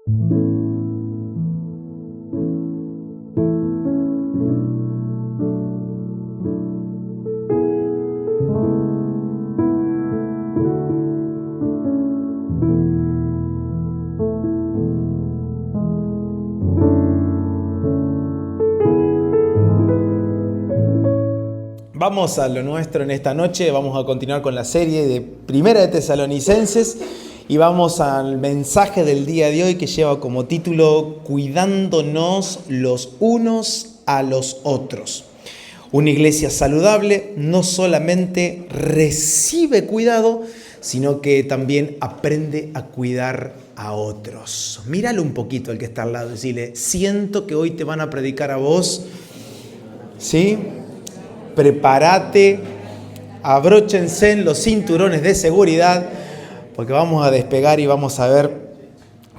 Vamos a lo nuestro en esta noche, vamos a continuar con la serie de Primera de Tesalonicenses y vamos al mensaje del día de hoy que lleva como título Cuidándonos los unos a los otros. Una iglesia saludable no solamente recibe cuidado, sino que también aprende a cuidar a otros. Míralo un poquito al que está al lado y decirle, siento que hoy te van a predicar a vos, ¿sí? Prepárate, abróchense los cinturones de seguridad, porque vamos a despegar y vamos a ver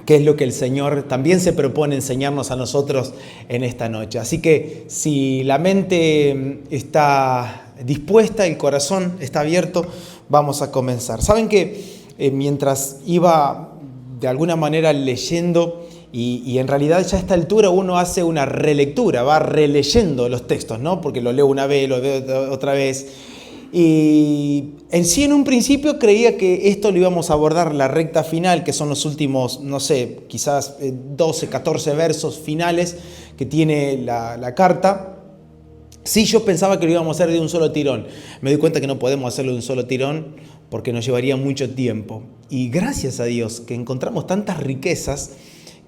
qué es lo que el Señor también se propone enseñarnos a nosotros en esta noche. Así que si la mente está dispuesta, el corazón está abierto, vamos a comenzar. Saben que mientras iba de alguna manera leyendo, y en realidad ya a esta altura uno hace una relectura, va releyendo los textos, ¿no? Porque lo leo una vez, lo veo otra vez. Y en sí, en un principio creía que esto lo íbamos a abordar la recta final, que son los últimos, no sé, quizás 12, 14 versos finales que tiene la carta. Sí, yo pensaba que lo íbamos a hacer de un solo tirón. Me doy cuenta que no podemos hacerlo de un solo tirón porque nos llevaría mucho tiempo. Y gracias a Dios que encontramos tantas riquezas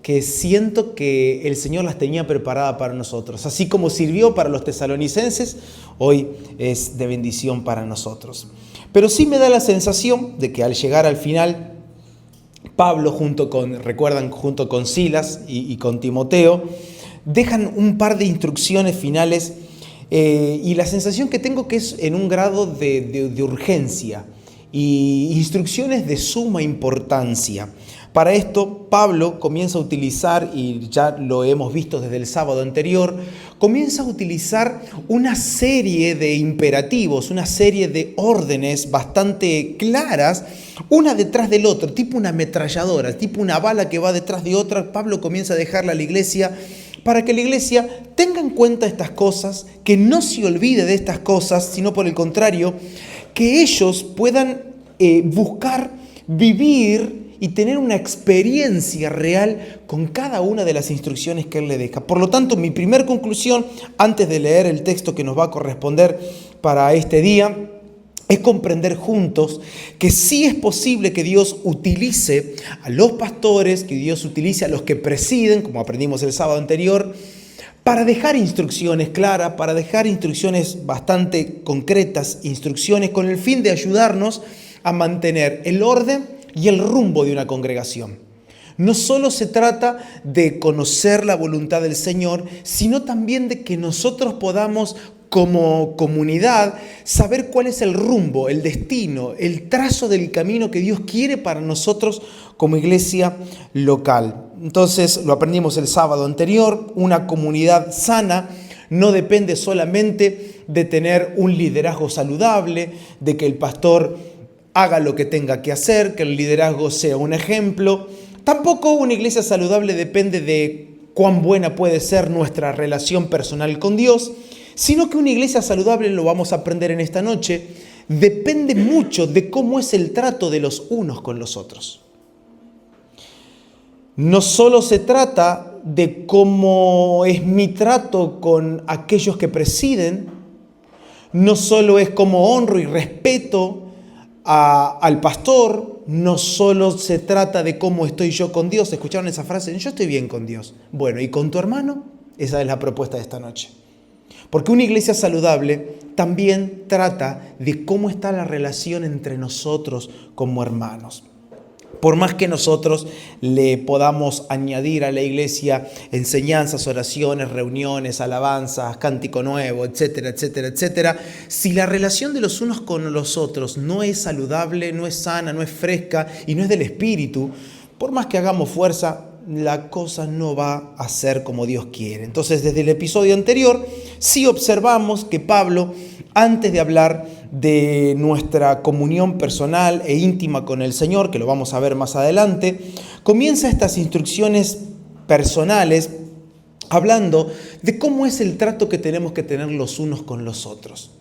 que siento que el Señor las tenía preparadas para nosotros. Así como sirvió para los tesalonicenses, hoy es de bendición para nosotros. Pero sí me da la sensación de que al llegar al final, Pablo junto con Silas y con Timoteo, dejan un par de instrucciones finales y la sensación que tengo que es en un grado de urgencia y instrucciones de suma importancia. Para esto, Pablo comienza a utilizar, y ya lo hemos visto desde el sábado anterior, comienza a utilizar una serie de imperativos, una serie de órdenes bastante claras, una detrás del otro, tipo una ametralladora, tipo una bala que va detrás de otra. Pablo comienza a dejarla a la iglesia para que la iglesia tenga en cuenta estas cosas, que no se olvide de estas cosas, sino por el contrario, que ellos puedan buscar vivir y tener una experiencia real con cada una de las instrucciones que él le deja. Por lo tanto, mi primera conclusión, antes de leer el texto que nos va a corresponder para este día, es comprender juntos que sí es posible que Dios utilice a los pastores, que Dios utilice a los que presiden, como aprendimos el sábado anterior, para dejar instrucciones claras, para dejar instrucciones bastante concretas, instrucciones con el fin de ayudarnos a mantener el orden y el rumbo de una congregación. No solo se trata de conocer la voluntad del Señor, sino también de que nosotros podamos, como comunidad, saber cuál es el rumbo, el destino, el trazo del camino que Dios quiere para nosotros como iglesia local. Entonces, lo aprendimos el sábado anterior, una comunidad sana no depende solamente de tener un liderazgo saludable, de que el pastor haga lo que tenga que hacer, que el liderazgo sea un ejemplo. Tampoco una iglesia saludable depende de cuán buena puede ser nuestra relación personal con Dios, sino que una iglesia saludable, lo vamos a aprender en esta noche, depende mucho de cómo es el trato de los unos con los otros. No solo se trata de cómo es mi trato con aquellos que presiden, no solo es cómo honro y respeto al pastor, no solo se trata de cómo estoy yo con Dios. ¿Escucharon esa frase? Yo estoy bien con Dios. Bueno, ¿y con tu hermano? Esa es la propuesta de esta noche. Porque una iglesia saludable también trata de cómo está la relación entre nosotros como hermanos. Por más que nosotros le podamos añadir a la iglesia enseñanzas, oraciones, reuniones, alabanzas, cántico nuevo, etcétera, etcétera, etcétera, si la relación de los unos con los otros no es saludable, no es sana, no es fresca y no es del espíritu, por más que hagamos fuerza, la cosa no va a ser como Dios quiere. Entonces, desde el episodio anterior, sí observamos que Pablo, antes de hablar de nuestra comunión personal e íntima con el Señor, que lo vamos a ver más adelante, comienza estas instrucciones personales hablando de cómo es el trato que tenemos que tener los unos con los otros.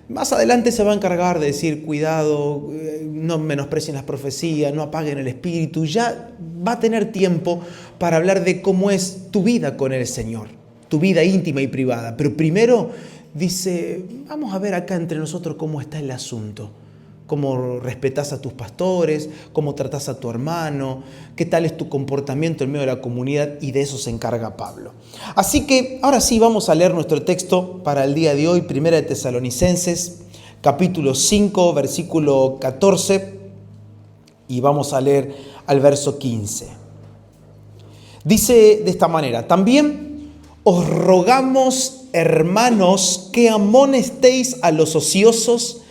Más adelante se va a encargar de decir, cuidado, no menosprecien las profecías, no apaguen el espíritu. Ya va a tener tiempo para hablar de cómo es tu vida con el Señor, tu vida íntima y privada. Pero primero dice, vamos a ver acá entre nosotros cómo está el asunto. Cómo respetás a tus pastores, cómo tratás a tu hermano, qué tal es tu comportamiento en medio de la comunidad, y de eso se encarga Pablo. Así que ahora sí vamos a leer nuestro texto para el día de hoy, 1 de Tesalonicenses, capítulo 5, versículo 14, y vamos a leer al verso 15. Dice de esta manera: también os rogamos, hermanos, que amonestéis a los ociosos,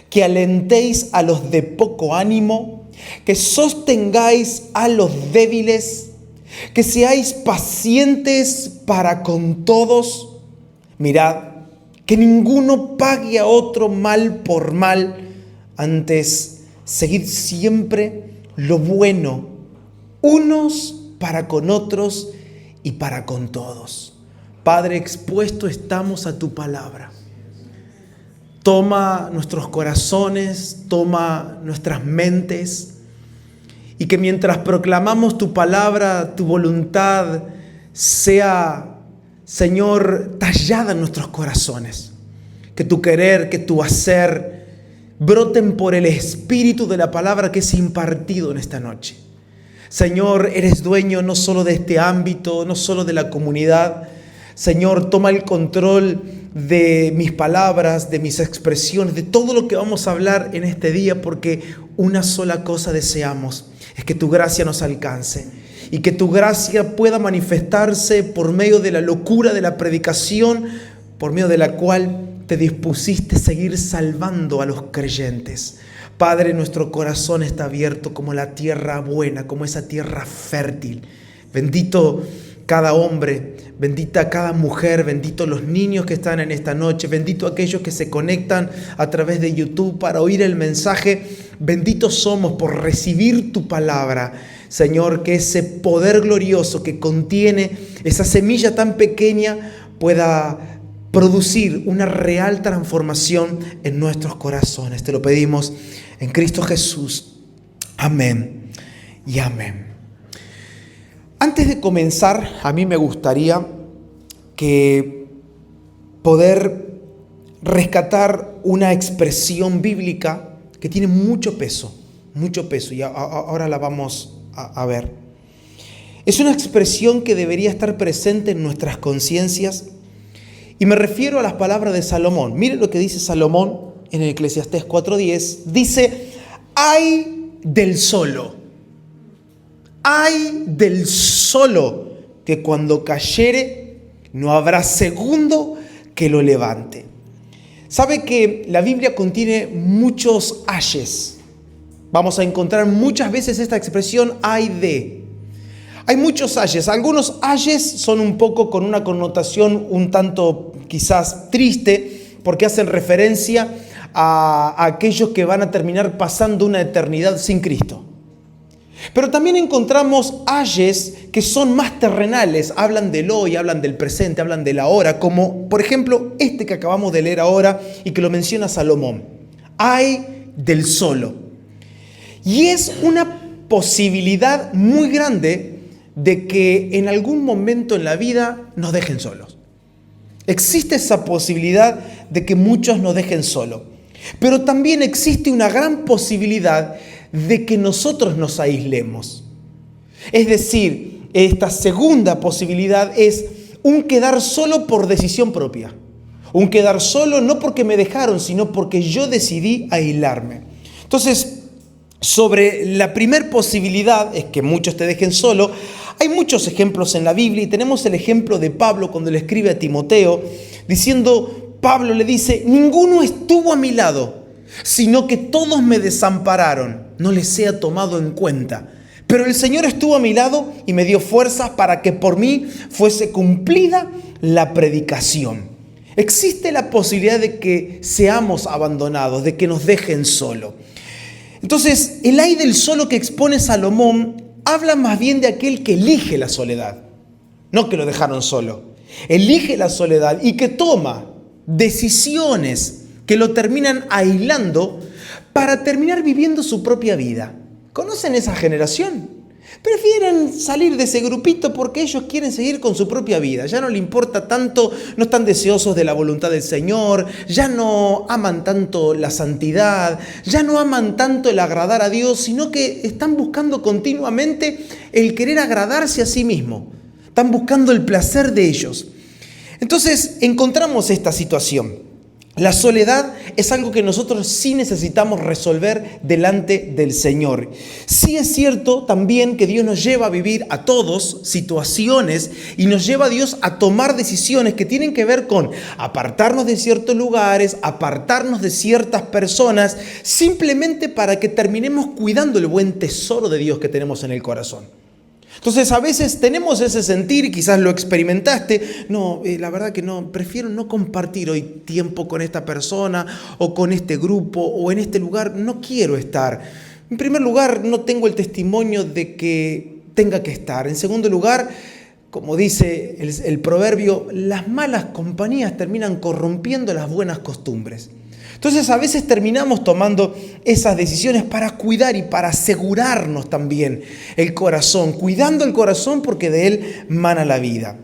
que alentéis a los de poco ánimo, que sostengáis a los débiles, que seáis pacientes para con todos. Mirad, que ninguno pague a otro mal por mal, antes seguid siempre lo bueno, unos para con otros y para con todos. Padre, expuesto estamos a tu palabra. Toma nuestros corazones, toma nuestras mentes, y que mientras proclamamos tu palabra, tu voluntad sea, Señor, tallada en nuestros corazones. Que tu querer, que tu hacer broten por el espíritu de la palabra que es impartido en esta noche. Señor, eres dueño no solo de este ámbito, no solo de la comunidad. Señor, toma el control de mis palabras, de mis expresiones, de todo lo que vamos a hablar en este día, porque una sola cosa deseamos, es que tu gracia nos alcance y que tu gracia pueda manifestarse por medio de la locura de la predicación, por medio de la cual te dispusiste seguir salvando a los creyentes. Padre, nuestro corazón está abierto como la tierra buena, como esa tierra fértil. Bendito cada hombre, bendita cada mujer, bendito los niños que están en esta noche, bendito aquellos que se conectan a través de YouTube para oír el mensaje. Benditos somos por recibir tu palabra, Señor, que ese poder glorioso que contiene esa semilla tan pequeña pueda producir una real transformación en nuestros corazones. Te lo pedimos en Cristo Jesús. Amén y amén. Antes de comenzar, a mí me gustaría que poder rescatar una expresión bíblica que tiene mucho peso, y ahora la vamos a ver. Es una expresión que debería estar presente en nuestras conciencias, y me refiero a las palabras de Salomón. Miren lo que dice Salomón en el Eclesiastés 4:10. Dice, ay del solo, que cuando cayere no habrá segundo que lo levante. Sabe que la Biblia contiene muchos ayes. Vamos a encontrar muchas veces esta expresión ay de. Hay muchos ayes. Algunos ayes son un poco con una connotación un tanto quizás triste, porque hacen referencia a aquellos que van a terminar pasando una eternidad sin Cristo. Pero también encontramos ayes que son más terrenales, hablan del hoy, hablan del presente, hablan del ahora, como por ejemplo este que acabamos de leer ahora y que lo menciona Salomón. Ay del solo. Y es una posibilidad muy grande de que en algún momento en la vida nos dejen solos. Existe esa posibilidad de que muchos nos dejen solos. Pero también existe una gran posibilidad de que nosotros nos aislemos. Es decir, esta segunda posibilidad es un quedar solo por decisión propia. Un quedar solo no porque me dejaron, sino porque yo decidí aislarme. Entonces, sobre la primera posibilidad, es que muchos te dejen solo, hay muchos ejemplos en la Biblia, y tenemos el ejemplo de Pablo cuando le escribe a Timoteo, diciendo, Pablo le dice, ninguno estuvo a mi lado, sino que todos me desampararon, no les sea tomado en cuenta. Pero el Señor estuvo a mi lado y me dio fuerzas para que por mí fuese cumplida la predicación. Existe la posibilidad de que seamos abandonados, de que nos dejen solo. Entonces, el ay del solo que expone Salomón habla más bien de aquel que elige la soledad, no que lo dejaron solo. Elige la soledad y que toma decisiones que lo terminan aislando para terminar viviendo su propia vida. ¿Conocen esa generación? Prefieren salir de ese grupito porque ellos quieren seguir con su propia vida. Ya no le importa tanto, no están deseosos de la voluntad del Señor, ya no aman tanto la santidad, ya no aman tanto el agradar a Dios, sino que están buscando continuamente el querer agradarse a sí mismo. Están buscando el placer de ellos. Entonces encontramos esta situación. La soledad es algo que nosotros sí necesitamos resolver delante del Señor. Sí es cierto también que Dios nos lleva a vivir a todos situaciones y nos lleva a Dios a tomar decisiones que tienen que ver con apartarnos de ciertos lugares, apartarnos de ciertas personas, simplemente para que terminemos cuidando el buen tesoro de Dios que tenemos en el corazón. Entonces a veces tenemos ese sentir, quizás lo experimentaste, no, la verdad que no, prefiero no compartir hoy tiempo con esta persona o con este grupo o en este lugar, no quiero estar. En primer lugar, no tengo el testimonio de que tenga que estar. En segundo lugar, como dice el proverbio, las malas compañías terminan corrompiendo las buenas costumbres. Entonces a veces terminamos tomando esas decisiones para cuidar y para asegurarnos también el corazón, cuidando el corazón porque de él mana la vida.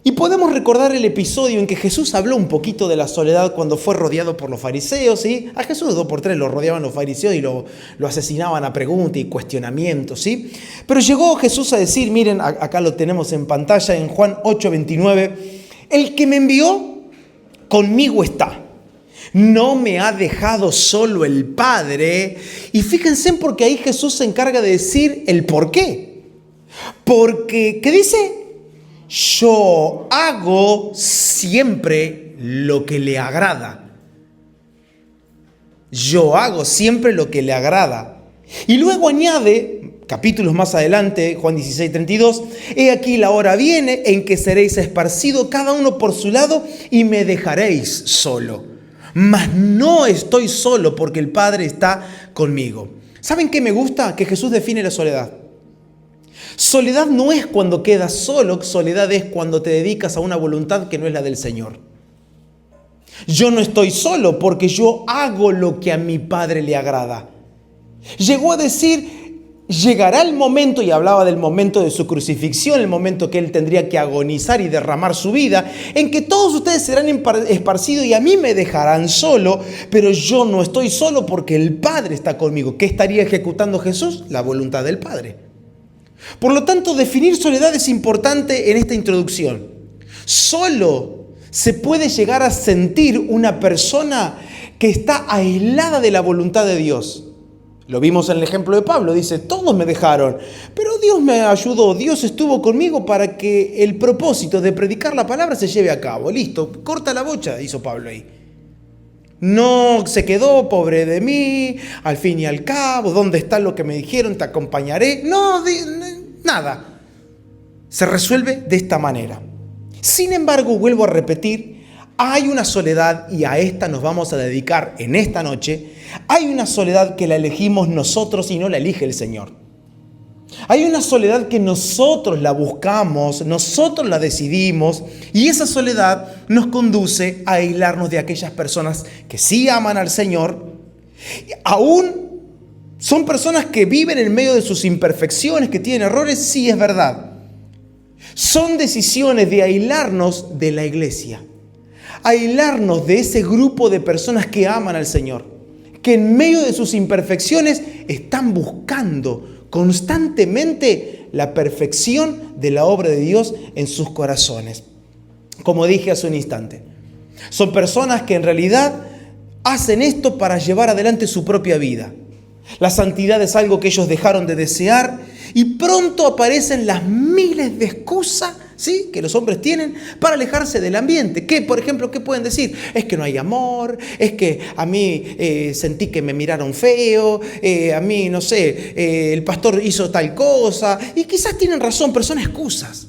Y podemos recordar el episodio en que Jesús habló un poquito de la soledad cuando fue rodeado por los fariseos, ¿sí? A Jesús 2 por 3 lo rodeaban los fariseos y lo asesinaban a preguntas y cuestionamientos, ¿sí? Pero llegó Jesús a decir, miren, acá lo tenemos en pantalla en Juan 8:29, el que me envió conmigo está. No me ha dejado solo el Padre. Y fíjense porque ahí Jesús se encarga de decir el por qué. Porque, ¿qué dice? Yo hago siempre lo que le agrada. Yo hago siempre lo que le agrada. Y luego añade, capítulos más adelante, Juan 16:32, he aquí la hora viene en que seréis esparcidos cada uno por su lado y me dejaréis solo. Mas no estoy solo porque el Padre está conmigo. ¿Saben qué me gusta? Que Jesús define la soledad. Soledad no es cuando quedas solo, soledad es cuando te dedicas a una voluntad que no es la del Señor. Yo no estoy solo porque yo hago lo que a mi Padre le agrada. Llegó a decir, llegará el momento, y hablaba del momento de su crucifixión, el momento que Él tendría que agonizar y derramar su vida, en que todos ustedes serán esparcidos y a mí me dejarán solo, pero yo no estoy solo porque el Padre está conmigo. ¿Qué estaría ejecutando Jesús? La voluntad del Padre. Por lo tanto, definir soledad es importante en esta introducción. Solo se puede llegar a sentir una persona que está aislada de la voluntad de Dios. Lo vimos en el ejemplo de Pablo, dice, todos me dejaron, pero Dios me ayudó, Dios estuvo conmigo para que el propósito de predicar la palabra se lleve a cabo. Listo, corta la bocha, hizo Pablo ahí. No se quedó, pobre de mí, al fin y al cabo, ¿dónde está lo que me dijeron? Te acompañaré. No, nada. Se resuelve de esta manera. Sin embargo, vuelvo a repetir, hay una soledad y a esta nos vamos a dedicar en esta noche. Hay una soledad que la elegimos nosotros y no la elige el Señor. Hay una soledad que nosotros la buscamos, nosotros la decidimos y esa soledad nos conduce a aislarnos de aquellas personas que sí aman al Señor. Aún son personas que viven en medio de sus imperfecciones, que tienen errores, sí es verdad. Son decisiones de aislarnos de la iglesia, aislarnos de ese grupo de personas que aman al Señor, que en medio de sus imperfecciones están buscando constantemente la perfección de la obra de Dios en sus corazones. Como dije hace un instante, son personas que en realidad hacen esto para llevar adelante su propia vida. La santidad es algo que ellos dejaron de desear y pronto aparecen las miles de excusas, ¿sí?, que los hombres tienen para alejarse del ambiente. ¿Qué, por ejemplo, qué pueden decir? Es que no hay amor, es que a mí sentí que me miraron feo, a mí, no sé, el pastor hizo tal cosa. Y quizás tienen razón, pero son excusas.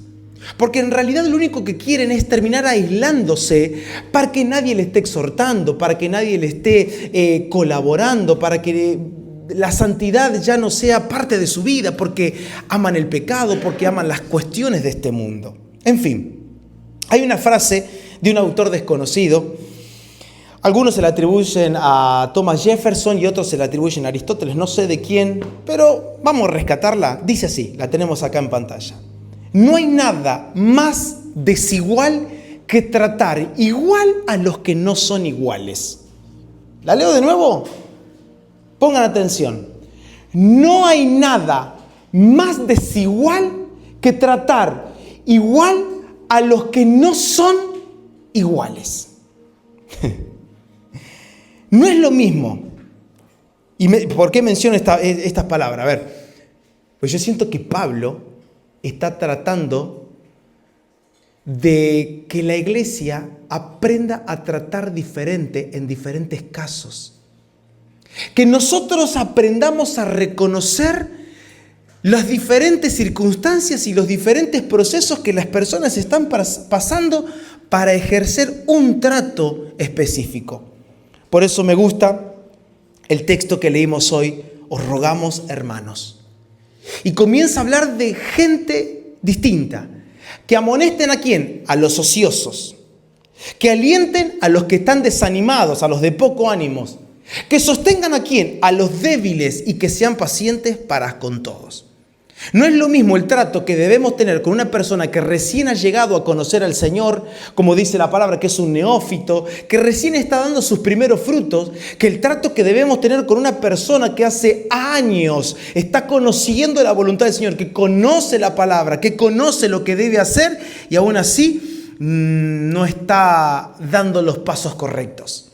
Porque en realidad lo único que quieren es terminar aislándose para que nadie le esté exhortando, para que nadie le esté colaborando, para que la santidad ya no sea parte de su vida, porque aman el pecado, porque aman las cuestiones de este mundo. En fin, hay una frase de un autor desconocido. Algunos se la atribuyen a Thomas Jefferson y otros se la atribuyen a Aristóteles, no sé de quién, pero vamos a rescatarla. Dice así, la tenemos acá en pantalla. No hay nada más desigual que tratar igual a los que no son iguales. ¿La leo de nuevo? Pongan atención. No hay nada más desigual que tratar igual a los que no son iguales. No es lo mismo. ¿Por qué menciono estas palabras? A ver, pues yo siento que Pablo está tratando de que la iglesia aprenda a tratar diferente en diferentes casos. Que nosotros aprendamos a reconocer las diferentes circunstancias y los diferentes procesos que las personas están pasando para ejercer un trato específico. Por eso me gusta el texto que leímos hoy, os rogamos, hermanos. Y comienza a hablar de gente distinta, que amonesten ¿a quién? A los ociosos, que alienten a los que están desanimados, a los de poco ánimos, que sostengan ¿a quién? A los débiles y que sean pacientes para con todos. No es lo mismo el trato que debemos tener con una persona que recién ha llegado a conocer al Señor, como dice la palabra, que es un neófito, que recién está dando sus primeros frutos, que el trato que debemos tener con una persona que hace años está conociendo la voluntad del Señor, que conoce la palabra, que conoce lo que debe hacer y aún así no está dando los pasos correctos.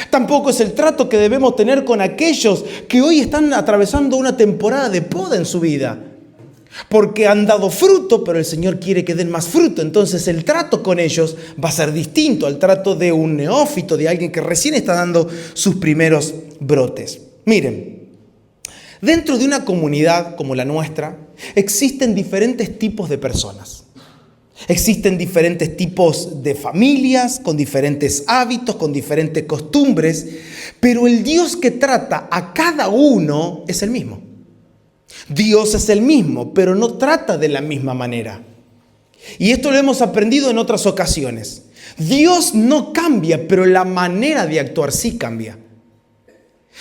Tampoco es el trato que debemos tener con aquellos que hoy están atravesando una temporada de poda en su vida. Porque han dado fruto, pero el Señor quiere que den más fruto. Entonces el trato con ellos va a ser distinto al trato de un neófito, de alguien que recién está dando sus primeros brotes. Miren, dentro de una comunidad como la nuestra, existen diferentes tipos de personas. Existen diferentes tipos de familias, con diferentes hábitos, con diferentes costumbres, pero el Dios que trata a cada uno es el mismo. Dios es el mismo, pero no trata de la misma manera. Y esto lo hemos aprendido en otras ocasiones. Dios no cambia, pero la manera de actuar sí cambia.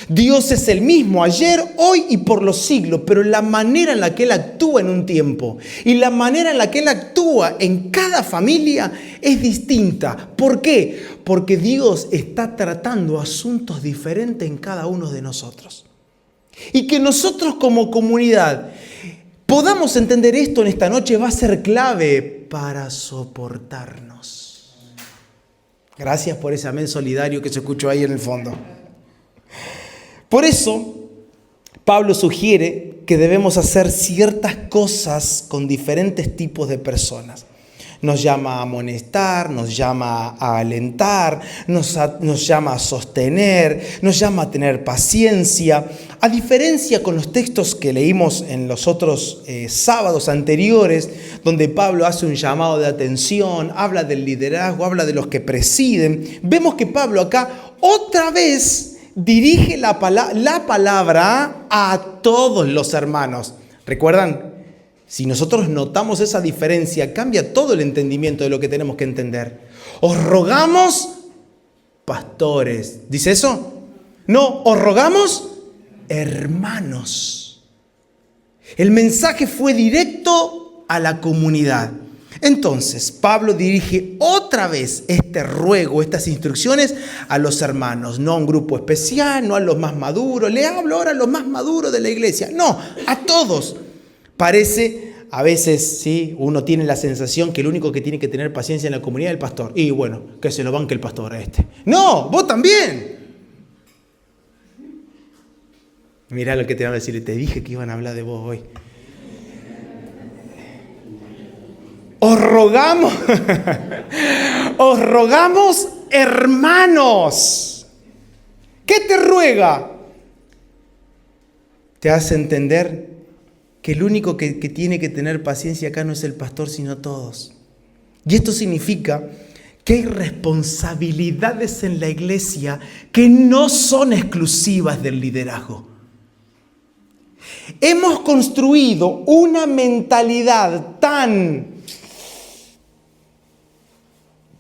Dios es el mismo ayer, hoy y por los siglos, pero la manera en la que Él actúa en un tiempo y la manera en la que Él actúa en cada familia es distinta. ¿Por qué? Porque Dios está tratando asuntos diferentes en cada uno de nosotros. Y que nosotros como comunidad podamos entender esto en esta noche va a ser clave para soportarnos. Gracias por ese amén solidario que se escuchó ahí en el fondo. Por eso, Pablo sugiere que debemos hacer ciertas cosas con diferentes tipos de personas. Nos llama a amonestar, nos llama a alentar, nos llama a sostener, nos llama a tener paciencia. A diferencia con los textos que leímos en los otros sábados anteriores, donde Pablo hace un llamado de atención, habla del liderazgo, habla de los que presiden, vemos que Pablo acá otra vez dirige la palabra a todos los hermanos. ¿Recuerdan? Si nosotros notamos esa diferencia, cambia todo el entendimiento de lo que tenemos que entender. Os rogamos, pastores. ¿Dice eso? No, os rogamos, hermanos. El mensaje fue directo a la comunidad. Entonces, Pablo dirige otra vez este ruego, estas instrucciones a los hermanos, no a un grupo especial, no a los más maduros. Le hablo ahora a los más maduros de la iglesia. No, a todos. Parece, a veces, sí, uno tiene la sensación que el único que tiene que tener paciencia en la comunidad es el pastor. Y bueno, que se lo banque el pastor a este. No, vos también. Mirá lo que te van a decir, te dije que iban a hablar de vos hoy. Os rogamos, hermanos. ¿Qué te ruega? Te hace entender que el único que tiene que tener paciencia acá no es el pastor, sino todos. Y esto significa que hay responsabilidades en la iglesia que no son exclusivas del liderazgo. Hemos construido una mentalidad tan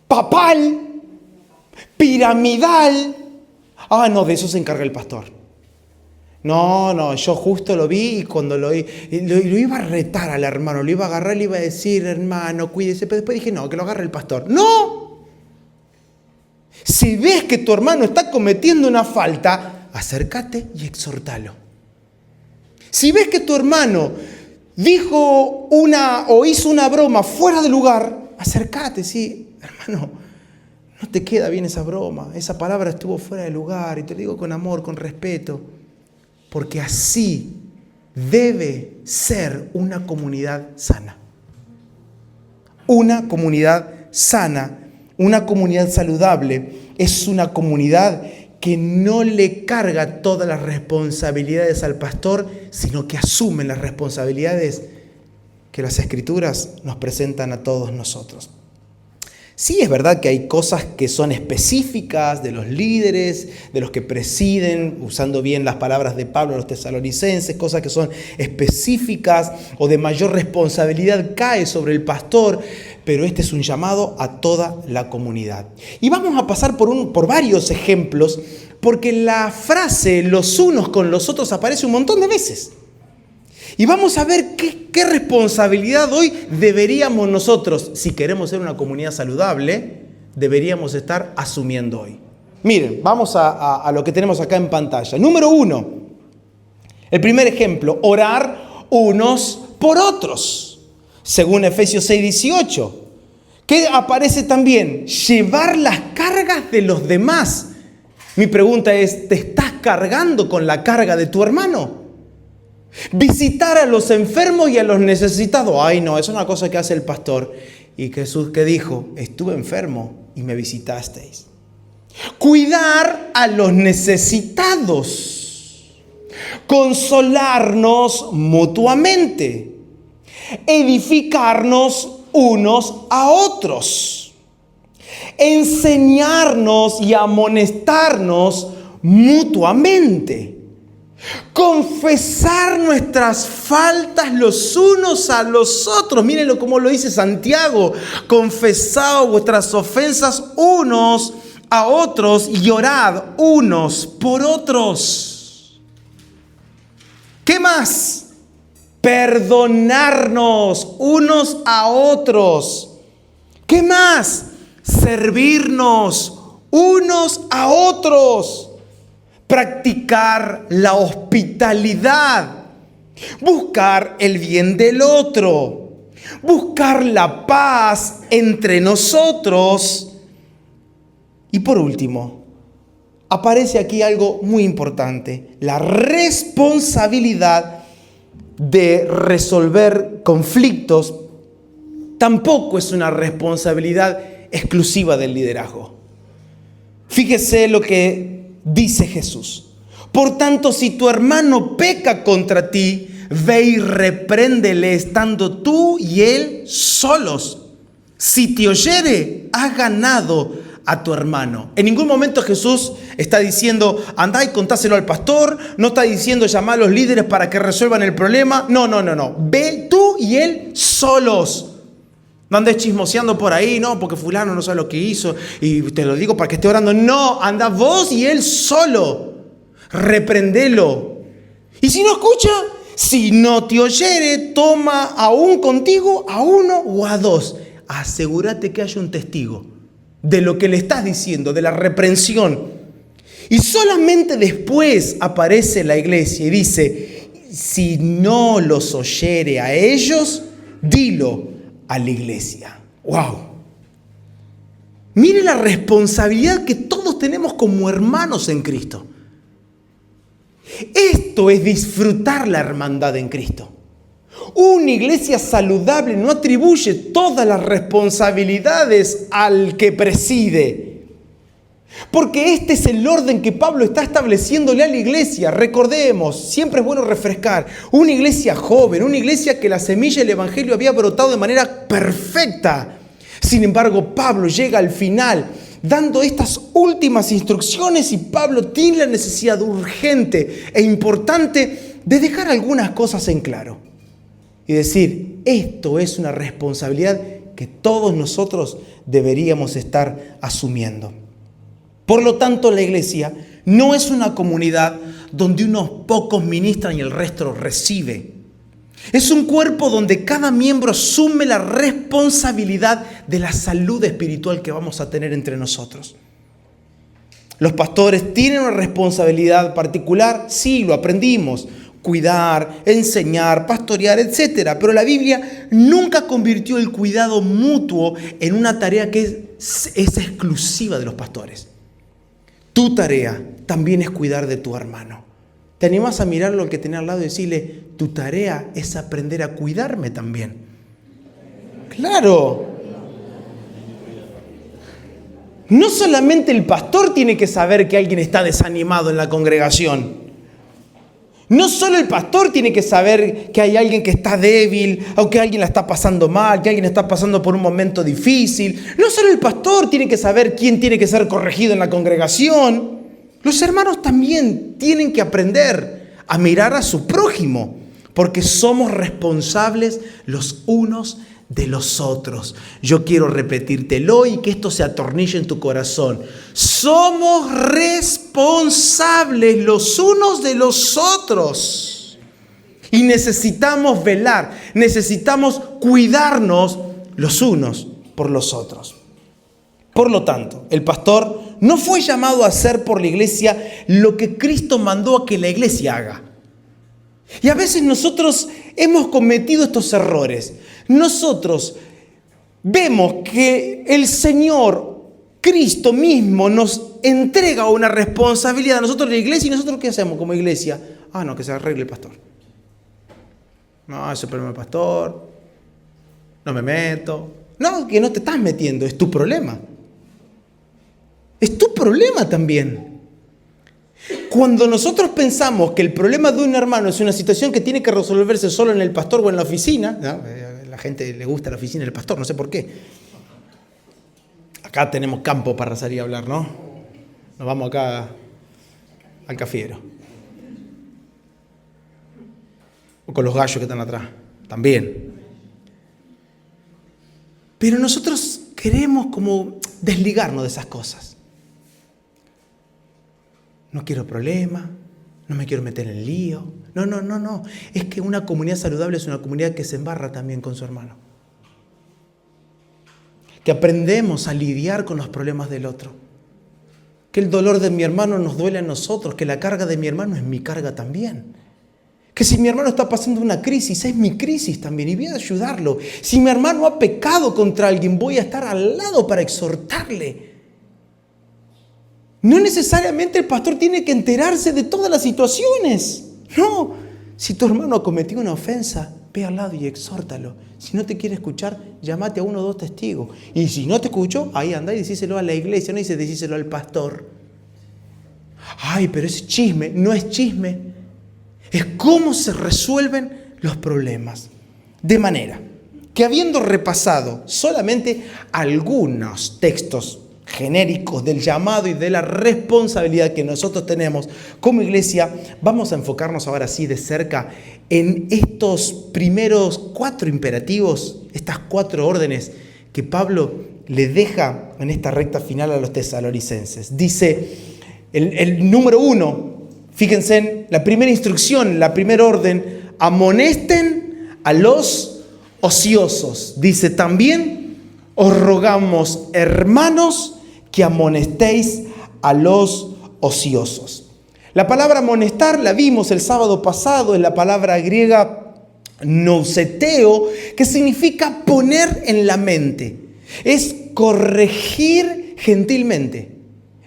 papal, piramidal. No, de eso se encarga el pastor. No, yo justo lo vi y cuando lo iba a retar al hermano, lo iba a agarrar y le iba a decir, hermano, cuídese. Pero después dije, no, que lo agarre el pastor. ¡No! Si ves que tu hermano está cometiendo una falta, acércate y exhortalo. Si ves que tu hermano dijo o hizo una broma fuera de lugar, acércate, sí, hermano, no te queda bien esa broma, esa palabra estuvo fuera de lugar y te lo digo con amor, con respeto, porque así debe ser una comunidad sana. Una comunidad sana, una comunidad saludable, es una comunidad que no le carga todas las responsabilidades al pastor, sino que asume las responsabilidades que las Escrituras nos presentan a todos nosotros. Sí, es verdad que hay cosas que son específicas de los líderes, de los que presiden, usando bien las palabras de Pablo a los tesalonicenses, cosas que son específicas o de mayor responsabilidad cae sobre el pastor, pero este es un llamado a toda la comunidad. Y vamos a pasar por varios ejemplos, porque la frase los unos con los otros aparece un montón de veces. Y vamos a ver qué responsabilidad hoy deberíamos nosotros, si queremos ser una comunidad saludable, deberíamos estar asumiendo hoy. Miren, vamos a lo que tenemos acá en pantalla. Número 1, el primer ejemplo, orar unos por otros. Según Efesios 6:18, que aparece también, llevar las cargas de los demás. Mi pregunta es, ¿te estás cargando con la carga de tu hermano? Visitar a los enfermos y a los necesitados. Ay, no, es una cosa que hace el pastor. Y Jesús, ¿qué dijo? Estuve enfermo y me visitasteis. Cuidar a los necesitados. Consolarnos mutuamente. Edificarnos unos a otros. Enseñarnos y amonestarnos mutuamente. Confesar nuestras faltas los unos a los otros. Mírenlo como lo dice Santiago. Confesad vuestras ofensas unos a otros y orad unos por otros. ¿Qué más? Perdonarnos unos a otros. ¿Qué más? Servirnos unos a otros. Practicar la hospitalidad, buscar el bien del otro, buscar la paz entre nosotros. Y por último, aparece aquí algo muy importante, la responsabilidad de resolver conflictos. Tampoco es una responsabilidad exclusiva del liderazgo. Fíjese lo que dice Jesús. Por tanto, si tu hermano peca contra ti, ve y repréndele estando tú y él solos. Si te oyere, has ganado a tu hermano. En ningún momento Jesús está diciendo, andá y contáselo al pastor. No está diciendo, llama a los líderes para que resuelvan el problema. No. Ve tú y él solos. No andes chismoseando por ahí, no, porque fulano no sabe lo que hizo y te lo digo para que esté orando. No, anda vos y él solo. Reprendelo. Y si no escucha, si no te oyere, toma aún contigo a uno o a dos. Asegúrate que haya un testigo de lo que le estás diciendo, de la reprensión. Y solamente después aparece la iglesia y dice, si no los oyere a ellos, dilo a la iglesia. ¡Wow! Mire la responsabilidad que todos tenemos como hermanos en Cristo. Esto es disfrutar la hermandad en Cristo. Una iglesia saludable no atribuye todas las responsabilidades al que preside. Porque este es el orden que Pablo está estableciéndole a la iglesia. Recordemos, siempre es bueno refrescar, una iglesia joven, una iglesia que la semilla del evangelio había brotado de manera perfecta. Sin embargo, Pablo llega al final dando estas últimas instrucciones y Pablo tiene la necesidad urgente e importante de dejar algunas cosas en claro. Y decir, esto es una responsabilidad que todos nosotros deberíamos estar asumiendo. Por lo tanto, la iglesia no es una comunidad donde unos pocos ministran y el resto recibe. Es un cuerpo donde cada miembro asume la responsabilidad de la salud espiritual que vamos a tener entre nosotros. Los pastores tienen una responsabilidad particular, sí, lo aprendimos, cuidar, enseñar, pastorear, etc. Pero la Biblia nunca convirtió el cuidado mutuo en una tarea que es exclusiva de los pastores. Tu tarea también es cuidar de tu hermano. ¿Te animas a mirarlo al que tenés al lado y decirle, tu tarea es aprender a cuidarme también? Claro. No solamente el pastor tiene que saber que alguien está desanimado en la congregación. No solo el pastor tiene que saber que hay alguien que está débil, o que alguien la está pasando mal, que alguien está pasando por un momento difícil. No solo el pastor tiene que saber quién tiene que ser corregido en la congregación. Los hermanos también tienen que aprender a mirar a su prójimo, porque somos responsables los unos de los otros. Yo quiero repetírtelo y que esto se atornille en tu corazón. Somos responsables los unos de los otros. Y necesitamos velar, necesitamos cuidarnos los unos por los otros. Por lo tanto, el pastor no fue llamado a hacer por la iglesia lo que Cristo mandó a que la iglesia haga. Y a veces nosotros hemos cometido estos errores. Nosotros vemos que el Señor, Cristo mismo, nos entrega una responsabilidad a nosotros, la iglesia, y nosotros ¿qué hacemos como iglesia? No, que se arregle el pastor. No, ese es el problema del pastor. No me meto. No, que no te estás metiendo, es tu problema. Es tu problema también. Cuando nosotros pensamos que el problema de un hermano es una situación que tiene que resolverse solo en el pastor o en la oficina, ¿no? La gente le gusta la oficina del pastor, no sé por qué. Acá tenemos campo para salir a hablar, ¿no? Nos vamos acá al cafiero. O con los gallos que están atrás, también. Pero nosotros queremos como desligarnos de esas cosas. No quiero problemas, no me quiero meter en lío. No. Es que una comunidad saludable es una comunidad que se embarra también con su hermano. Que aprendemos a lidiar con los problemas del otro. Que el dolor de mi hermano nos duele a nosotros, que la carga de mi hermano es mi carga también. Que si mi hermano está pasando una crisis, es mi crisis también y voy a ayudarlo. Si mi hermano ha pecado contra alguien, voy a estar al lado para exhortarle. No necesariamente el pastor tiene que enterarse de todas las situaciones. No, si tu hermano ha cometido una ofensa, ve al lado y exhórtalo. Si no te quiere escuchar, llámate a 1 o 2 testigos. Y si no te escuchó, ahí anda y decíselo a la iglesia, no dice decíselo al pastor. Ay, pero es chisme. No es chisme. Es cómo se resuelven los problemas. De manera que habiendo repasado solamente algunos textos genéricos del llamado y de la responsabilidad que nosotros tenemos como iglesia, vamos a enfocarnos ahora sí de cerca en estos primeros 4 imperativos, estas 4 órdenes que Pablo le deja en esta recta final a los tesalonicenses. Dice el número 1, fíjense en la primera instrucción, la primera orden: amonesten a los ociosos. Dice también: os rogamos, hermanos, que amonestéis a los ociosos. La palabra amonestar la vimos el sábado pasado, es la palabra griega nouseteo, que significa poner en la mente. Es corregir gentilmente.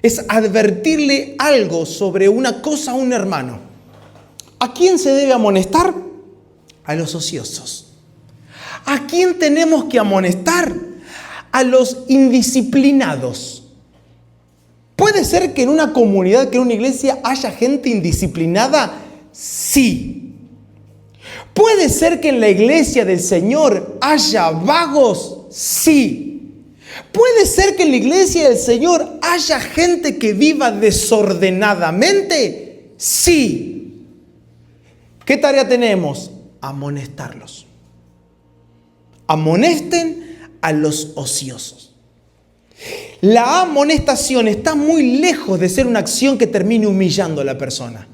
Es advertirle algo sobre una cosa a un hermano. ¿A quién se debe amonestar? A los ociosos. ¿A quién tenemos que amonestar? A los indisciplinados. ¿Puede ser que en una comunidad, que en una iglesia haya gente indisciplinada? Sí. ¿Puede ser que en la iglesia del Señor haya vagos? Sí. ¿Puede ser que en la iglesia del Señor haya gente que viva desordenadamente? Sí. ¿Qué tarea tenemos? Amonestarlos. Amonesten a los ociosos. La amonestación está muy lejos de ser una acción que termine humillando a la persona.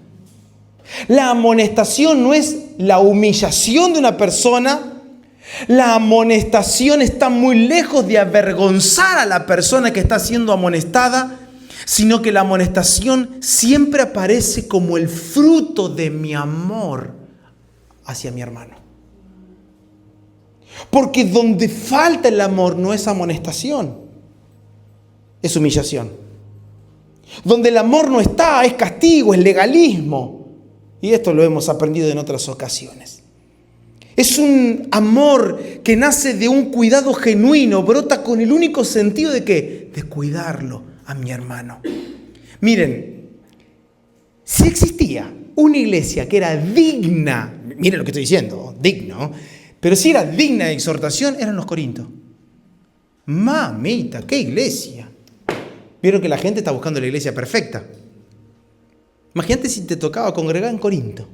La amonestación no es la humillación de una persona. La amonestación está muy lejos de avergonzar a la persona que está siendo amonestada, sino que la amonestación siempre aparece como el fruto de mi amor hacia mi hermano. Porque donde falta el amor no es amonestación, es humillación. Donde el amor no está, es castigo, es legalismo. Y esto lo hemos aprendido en otras ocasiones. Es un amor que nace de un cuidado genuino, brota con el único sentido de ¿qué? De cuidarlo a mi hermano. Miren, si existía una iglesia que era digna, miren lo que estoy diciendo, digno, pero si era digna de exhortación, eran los Corintios. Mamita, qué iglesia. Vieron que la gente está buscando la iglesia perfecta. Imagínate si te tocaba congregar en Corinto.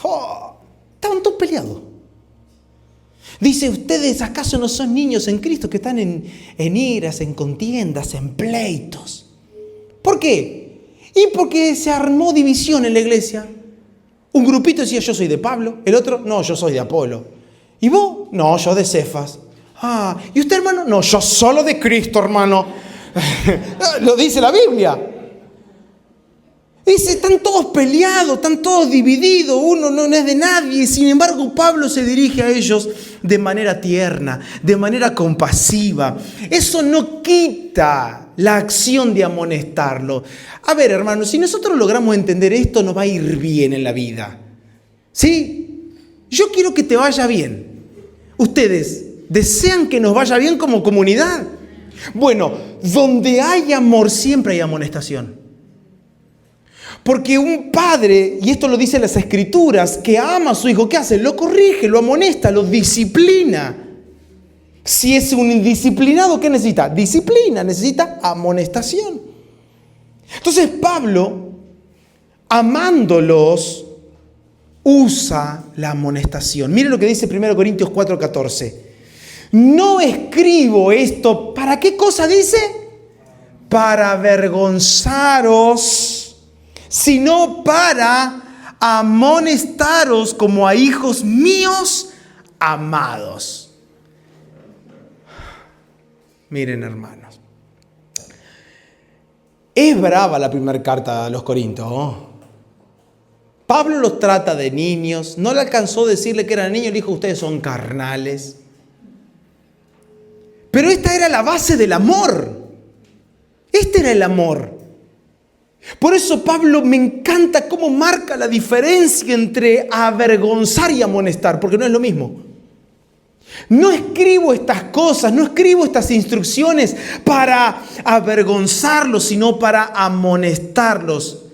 ¡Oh! Estaban todos peleados. Dice, ¿ustedes acaso no son niños en Cristo que están en iras, en contiendas, en pleitos? ¿Por qué? Y porque se armó división en la iglesia. Un grupito decía, yo soy de Pablo. El otro, no, yo soy de Apolo. ¿Y vos? No, yo de Cefas. Ah, ¿y usted, hermano? No, yo solo de Cristo, hermano. Lo dice la Biblia. Dice, están todos peleados, están todos divididos, uno no es de nadie. Sin embargo, Pablo se dirige a ellos de manera tierna, de manera compasiva. Eso no quita la acción de amonestarlo. A ver, hermanos, si nosotros logramos entender esto, nos va a ir bien en la vida. ¿Sí? Yo quiero que te vaya bien. ¿Ustedes desean que nos vaya bien como comunidad? Bueno, donde hay amor siempre hay amonestación. Porque un padre, y esto lo dicen las Escrituras, que ama a su hijo, ¿qué hace? Lo corrige, lo amonesta, lo disciplina. Si es un indisciplinado, ¿qué necesita? Disciplina, necesita amonestación. Entonces Pablo, amándolos, usa la amonestación. Miren lo que dice 1 Corintios 4:14. No escribo esto, ¿para qué cosa dice? Para avergonzaros, sino para amonestaros como a hijos míos amados. Miren, hermanos, es brava la primera carta a los Corintios, ¿no? Pablo los trata de niños, no le alcanzó a decirle que eran niños, le dijo, ustedes son carnales. Pero esta era la base del amor. Este era el amor. Por eso Pablo me encanta cómo marca la diferencia entre avergonzar y amonestar, porque no es lo mismo. No escribo estas cosas, no escribo estas instrucciones para avergonzarlos, sino para amonestarlos.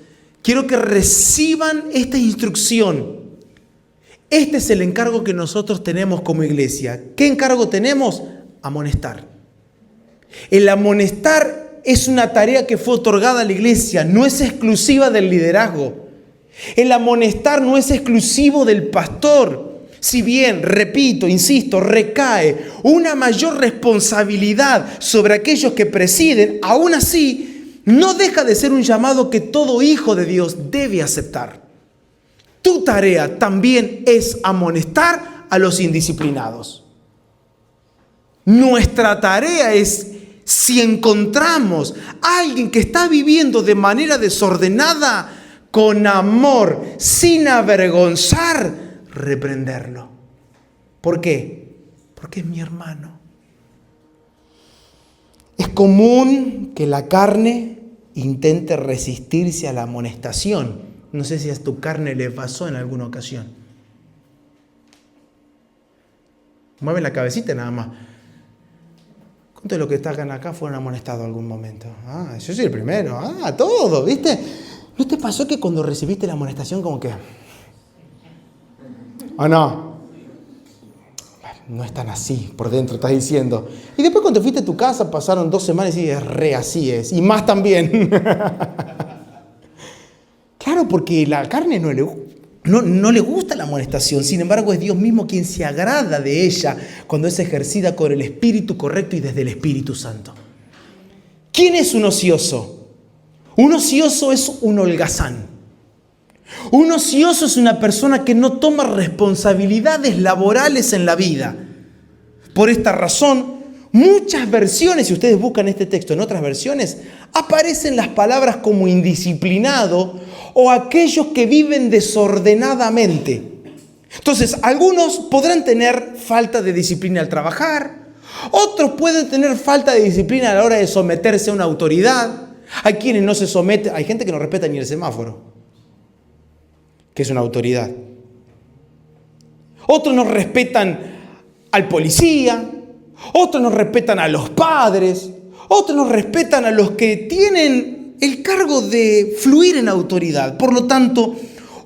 Quiero que reciban esta instrucción. Este es el encargo que nosotros tenemos como iglesia. ¿Qué encargo tenemos? Amonestar. El amonestar es una tarea que fue otorgada a la iglesia, no es exclusiva del liderazgo. El amonestar no es exclusivo del pastor. Si bien, repito, insisto, recae una mayor responsabilidad sobre aquellos que presiden, aún así, no deja de ser un llamado que todo hijo de Dios debe aceptar. Tu tarea también es amonestar a los indisciplinados. Nuestra tarea es, si encontramos a alguien que está viviendo de manera desordenada, con amor, sin avergonzar, reprenderlo. ¿Por qué? Porque es mi hermano. Es común que la carne intente resistirse a la amonestación. No sé si a tu carne le pasó en alguna ocasión. Mueve la cabecita nada más. ¿Cuántos de los que están acá fueron amonestados en algún momento? Ah, yo soy el primero. Ah, todo, ¿viste? ¿No te pasó que cuando recibiste la amonestación como que... ¿O no? No es tan así, por dentro estás diciendo. Y después cuando fuiste a tu casa pasaron 2 semanas y es re así es. Y más también. Claro, porque la carne no le gusta la amonestación. Sin embargo, es Dios mismo quien se agrada de ella cuando es ejercida con el espíritu correcto y desde el Espíritu Santo. ¿Quién es un ocioso? Un ocioso es un holgazán. Un ocioso es una persona que no toma responsabilidades laborales en la vida. Por esta razón, muchas versiones, si ustedes buscan este texto en otras versiones, aparecen las palabras como indisciplinado o aquellos que viven desordenadamente. Entonces, algunos podrán tener falta de disciplina al trabajar, otros pueden tener falta de disciplina a la hora de someterse a una autoridad. Hay quienes no se someten, hay gente que no respeta ni el semáforo, que es una autoridad. Otros no respetan al policía, otros no respetan a los padres, otros no respetan a los que tienen el cargo de fluir en autoridad. Por lo tanto,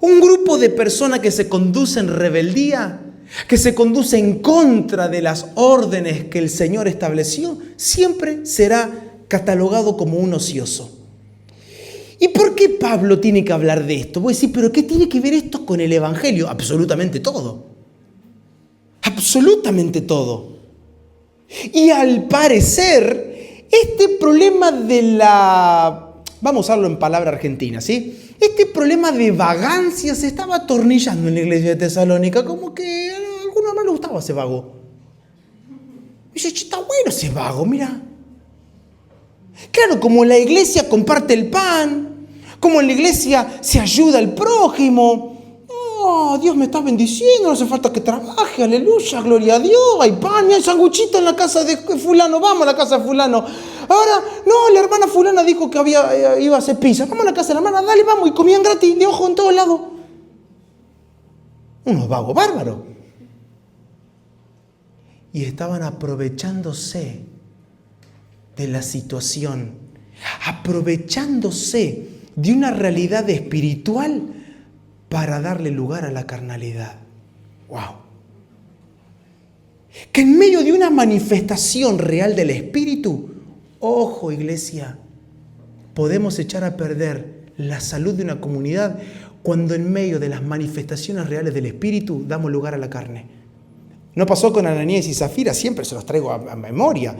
un grupo de personas que se conduce en rebeldía, que se conduce en contra de las órdenes que el Señor estableció, siempre será catalogado como un ocioso. ¿Y por qué Pablo tiene que hablar de esto? Voy a decir, ¿pero qué tiene que ver esto con el Evangelio? Absolutamente todo. Absolutamente todo. Y al parecer, este problema de la... Vamos a usarlo en palabra argentina, ¿sí? Este problema de vagancia se estaba atornillando en la iglesia de Tesalónica, como que a algunos no les gustaba ese vago. Y dice, está bueno ese vago, mira. Claro, como la iglesia comparte el pan, como en la iglesia se ayuda al prójimo. Oh, Dios me está bendiciendo, no hace falta que trabaje, aleluya, gloria a Dios. Hay pan y hay sanguchito en la casa de fulano, vamos a la casa de fulano. Ahora, no, la hermana fulana dijo que iba a hacer pizza. Vamos a la casa de la hermana, dale, vamos, y comían gratis, de ojo en todos lados. Unos vagos bárbaros. Y estaban aprovechándose de la situación, aprovechándose de una realidad espiritual para darle lugar a la carnalidad. ¡Wow! Que en medio de una manifestación real del Espíritu, ojo iglesia, podemos echar a perder la salud de una comunidad cuando en medio de las manifestaciones reales del Espíritu damos lugar a la carne. ¿No pasó con Ananías y Zafira? Siempre se los traigo a memoria.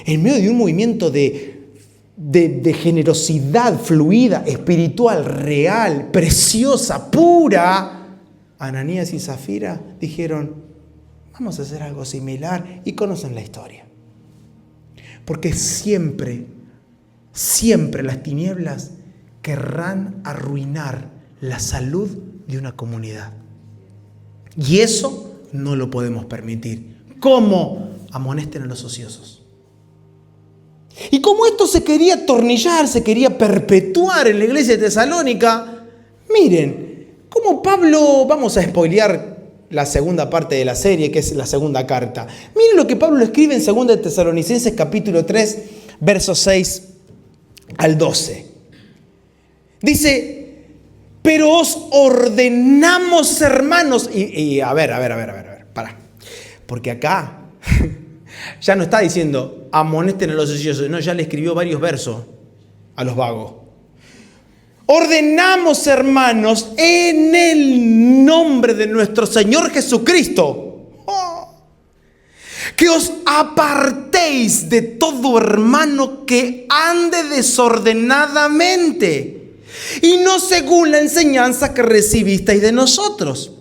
En medio de un movimiento de generosidad fluida, espiritual, real, preciosa, pura, Ananías y Zafira dijeron, vamos a hacer algo similar, y conocen la historia. Porque siempre las tinieblas querrán arruinar la salud de una comunidad. Y eso no lo podemos permitir. ¿Cómo? Amonesten a los ociosos. Y como esto se quería atornillar, se quería perpetuar en la iglesia de Tesalónica, miren, como Pablo, vamos a spoilear la segunda parte de la serie, que es la segunda carta. Miren lo que Pablo escribe en 2 de Tesalonicenses capítulo 3, versos 6 al 12. Dice, pero os ordenamos, hermanos, y a ver, para. Porque acá ya no está diciendo amonesten a los ociosos, no, ya le escribió varios versos a los vagos. Ordenamos, hermanos, en el nombre de nuestro Señor Jesucristo, que os apartéis de todo hermano que ande desordenadamente y no según la enseñanza que recibisteis de nosotros.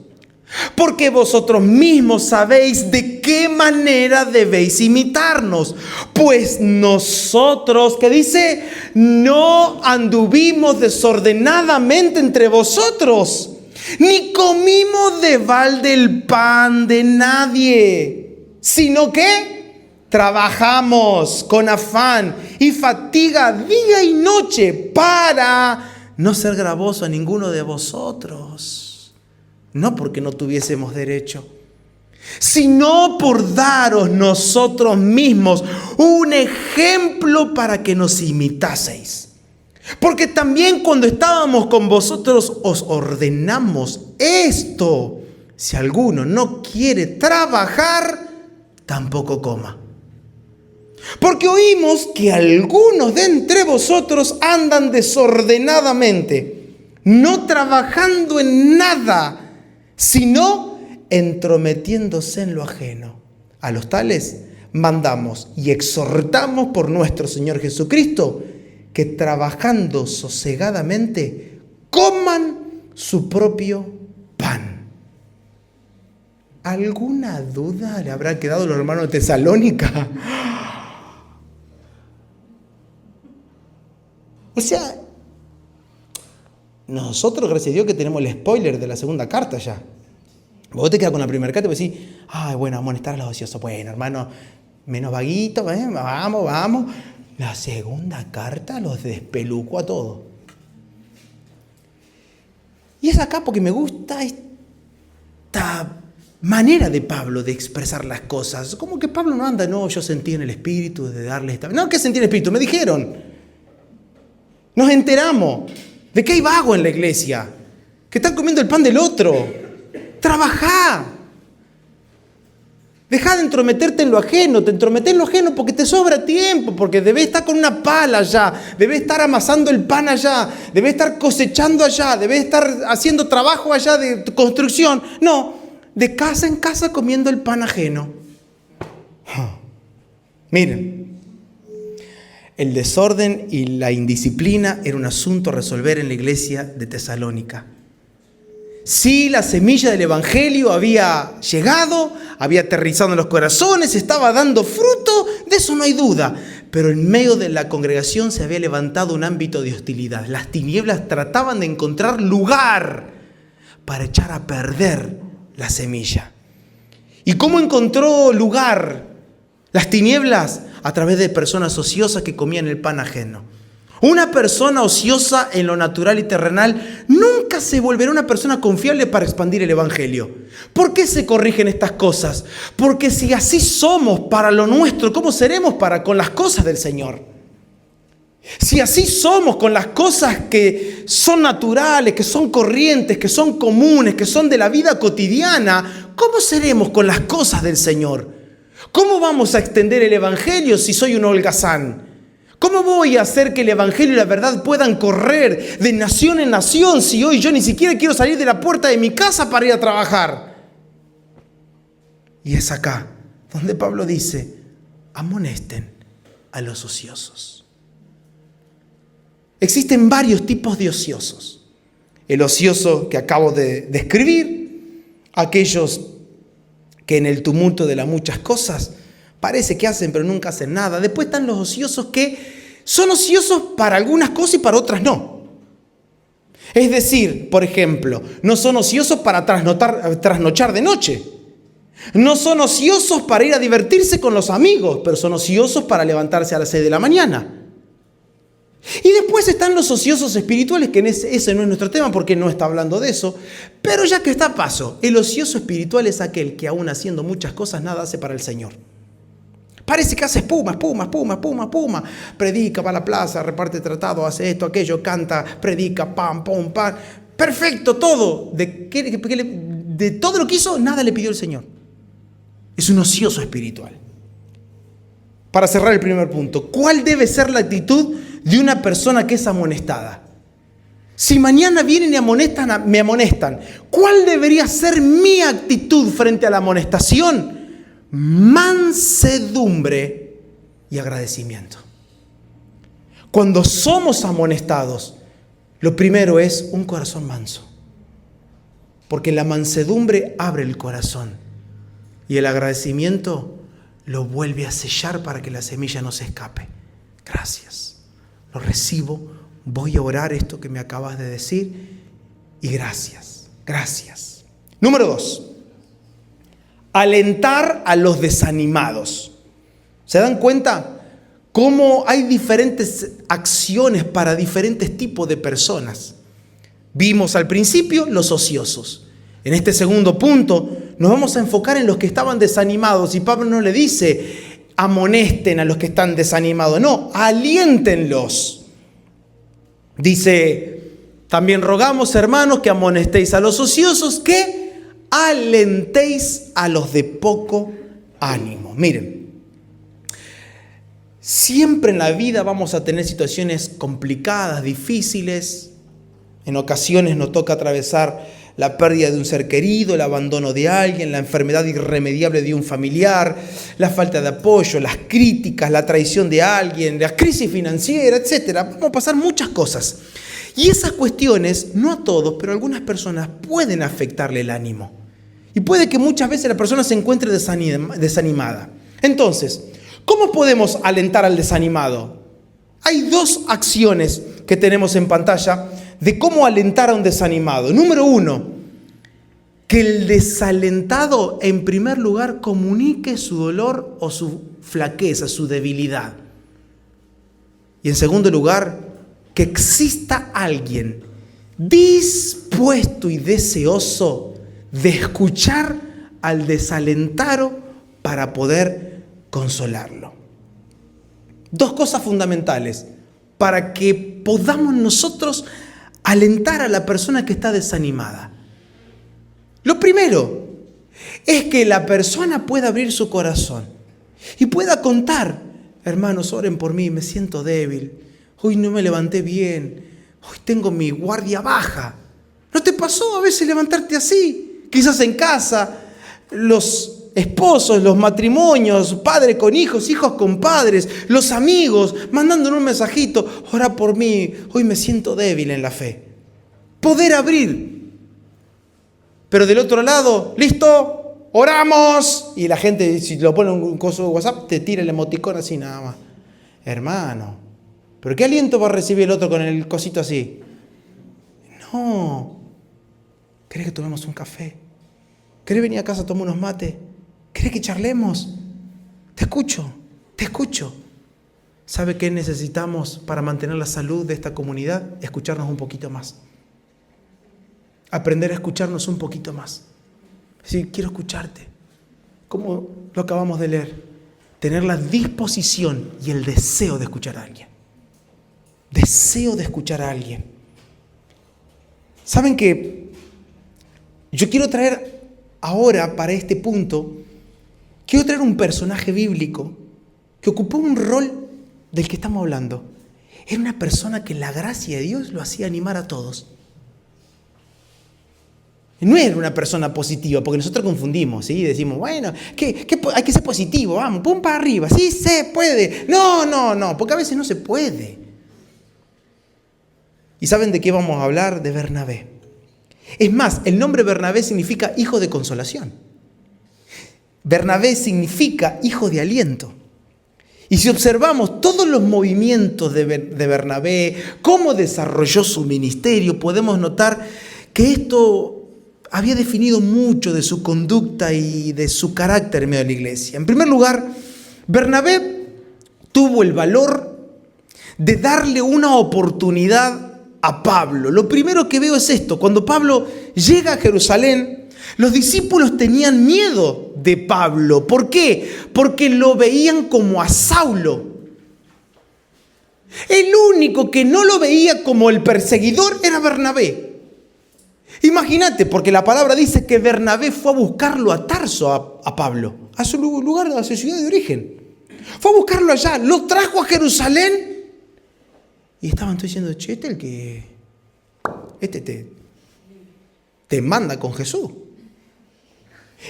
Porque vosotros mismos sabéis de qué manera debéis imitarnos. Pues nosotros, ¿qué dice? No anduvimos desordenadamente entre vosotros, ni comimos de balde el pan de nadie, sino que trabajamos con afán y fatiga día y noche para no ser gravoso a ninguno de vosotros. No porque no tuviésemos derecho, sino por daros nosotros mismos un ejemplo para que nos imitaseis. Porque también cuando estábamos con vosotros os ordenamos esto: si alguno no quiere trabajar, tampoco coma. Porque oímos que algunos de entre vosotros andan desordenadamente, no trabajando en nada, sino entrometiéndose en lo ajeno. A los tales mandamos y exhortamos por nuestro Señor Jesucristo que trabajando sosegadamente coman su propio pan. ¿Alguna duda le habrá quedado a los hermanos de Tesalónica? O sea, nosotros, gracias a Dios, que tenemos el spoiler de la segunda carta ya. Vos te quedas con la primera carta y decís, ay, bueno, vamos a amonestar a los ociosos. Bueno, hermano, menos vaguito, vamos. La segunda carta los despelucó a todos. Y es acá porque me gusta esta manera de Pablo de expresar las cosas. Como que Pablo no anda, no, yo sentí en el espíritu de darles esta... No, ¿qué sentí en el espíritu? Me dijeron. Nos enteramos de que hay vago en la iglesia, que están comiendo el pan del otro. Trabajá. Dejá de entrometerte en lo ajeno. Te entrometés en lo ajeno porque te sobra tiempo, porque debés estar con una pala allá, debés estar amasando el pan allá, debés estar cosechando allá, debés estar haciendo trabajo allá de construcción. No, de casa en casa comiendo el pan ajeno. Miren, el desorden y la indisciplina era un asunto a resolver en la iglesia de Tesalónica. Sí, la semilla del evangelio había llegado, había aterrizado en los corazones, estaba dando fruto, de eso no hay duda. Pero en medio de la congregación se había levantado un ámbito de hostilidad. Las tinieblas trataban de encontrar lugar para echar a perder la semilla. ¿Y cómo encontró lugar las tinieblas? A través de personas ociosas que comían el pan ajeno. Una persona ociosa en lo natural y terrenal nunca se volverá una persona confiable para expandir el evangelio. ¿Por qué se corrigen estas cosas? Porque si así somos para lo nuestro, ¿cómo seremos para con las cosas del Señor? Si así somos con las cosas que son naturales, que son corrientes, que son comunes, que son de la vida cotidiana, ¿cómo seremos con las cosas del Señor? ¿Cómo vamos a extender el evangelio si soy un holgazán? ¿Cómo voy a hacer que el evangelio y la verdad puedan correr de nación en nación si hoy yo ni siquiera quiero salir de la puerta de mi casa para ir a trabajar? Y es acá donde Pablo dice, amonesten a los ociosos. Existen varios tipos de ociosos. El ocioso que acabo de describir, aquellos que en el tumulto de las muchas cosas parece que hacen pero nunca hacen nada. Después están los ociosos que son ociosos para algunas cosas y para otras no. Es decir, por ejemplo, no son ociosos para trasnochar de noche. No son ociosos para ir a divertirse con los amigos, pero son ociosos para levantarse a las 6 de la mañana. Y después están los ociosos espirituales, que ese no es nuestro tema porque no está hablando de eso. Pero ya que está a paso, el ocioso espiritual es aquel que aún haciendo muchas cosas nada hace para el Señor. Parece que hace espuma. Predica, va a la plaza, reparte tratado, hace esto, aquello, canta, predica, pam. Perfecto, todo. De todo lo que hizo, nada le pidió el Señor. Es un ocioso espiritual. Para cerrar el primer punto, ¿cuál debe ser la actitud de una persona que es amonestada? Si mañana vienen y me amonestan, ¿cuál debería ser mi actitud frente a la amonestación? Mansedumbre y agradecimiento. Cuando somos amonestados, lo primero es un corazón manso, porque la mansedumbre abre el corazón y el agradecimiento lo vuelve a sellar para que la semilla no se escape. Gracias, lo recibo, voy a orar esto que me acabas de decir y gracias. Número 2. Alentar a los desanimados. ¿Se dan cuenta cómo hay diferentes acciones para diferentes tipos de personas? Vimos al principio los ociosos. En este segundo punto, nos vamos a enfocar en los que estaban desanimados. Y Pablo no le dice, amonesten a los que están desanimados. No, aliéntenlos. Dice, también rogamos, hermanos, que amonestéis a los ociosos, que alentéis a los de poco ánimo. Miren, siempre en la vida vamos a tener situaciones complicadas, difíciles. En ocasiones nos toca atravesar la pérdida de un ser querido, el abandono de alguien, la enfermedad irremediable de un familiar, la falta de apoyo, las críticas, la traición de alguien, la crisis financiera, etc. Vamos a pasar muchas cosas. Y esas cuestiones, no a todos, pero a algunas personas pueden afectarle el ánimo. Y puede que muchas veces la persona se encuentre desanimada. Entonces, ¿cómo podemos alentar al desanimado? Hay dos acciones que tenemos en pantalla de cómo alentar a un desanimado. Número 1, que el desalentado en primer lugar comunique su dolor o su flaqueza, su debilidad. Y en segundo lugar, que exista alguien dispuesto y deseoso de escuchar al desalentado para poder consolarlo. Dos cosas fundamentales para que podamos nosotros alentar a la persona que está desanimada. Lo primero es que la persona pueda abrir su corazón y pueda contar, hermanos, oren por mí, me siento débil, hoy no me levanté bien, hoy tengo mi guardia baja. ¿No te pasó a veces levantarte así? Quizás en casa, los esposos, los matrimonios, padres con hijos, hijos con padres, los amigos, mandándole un mensajito, ora por mí, hoy me siento débil en la fe. Poder abrir. Pero del otro lado, listo, oramos. Y la gente, si lo pone en un coso de WhatsApp, te tira el emoticón así nada más. Hermano, ¿pero qué aliento va a recibir el otro con el cosito así? No. ¿Querés que tomemos un café? ¿Querés venir a casa a tomar unos mates? ¿Querés que charlemos? Te escucho. ¿Sabe qué necesitamos para mantener la salud de esta comunidad? Escucharnos un poquito más. Aprender a escucharnos un poquito más. Sí, quiero escucharte. Como lo acabamos de leer. Tener la disposición y el deseo de escuchar a alguien. Deseo de escuchar a alguien. ¿Saben qué? Yo quiero traer ahora, para este punto, quiero traer un personaje bíblico que ocupó un rol del que estamos hablando. Era una persona que la gracia de Dios lo hacía animar a todos. No era una persona positiva, porque nosotros confundimos, ¿sí? Decimos, bueno, hay que ser positivo, vamos, pum para arriba, sí se puede. No, porque a veces no se puede. ¿Y saben de qué vamos a hablar? De Bernabé. Es más, el nombre Bernabé significa hijo de consolación. Bernabé significa hijo de aliento. Y si observamos todos los movimientos de Bernabé, cómo desarrolló su ministerio, podemos notar que esto había definido mucho de su conducta y de su carácter en medio de la iglesia. En primer lugar, Bernabé tuvo el valor de darle una oportunidad a Pablo. Lo primero que veo es esto. Cuando Pablo llega a Jerusalén, los discípulos tenían miedo de Pablo. ¿Por qué? Porque lo veían como a Saulo. El único que no lo veía como el perseguidor era Bernabé. Imagínate, porque la palabra dice que Bernabé fue a buscarlo a Tarso, a Pablo, a su lugar, a su ciudad de origen. Fue a buscarlo allá, lo trajo a Jerusalén. Y estaban todos diciendo, che, el que te manda con Jesús.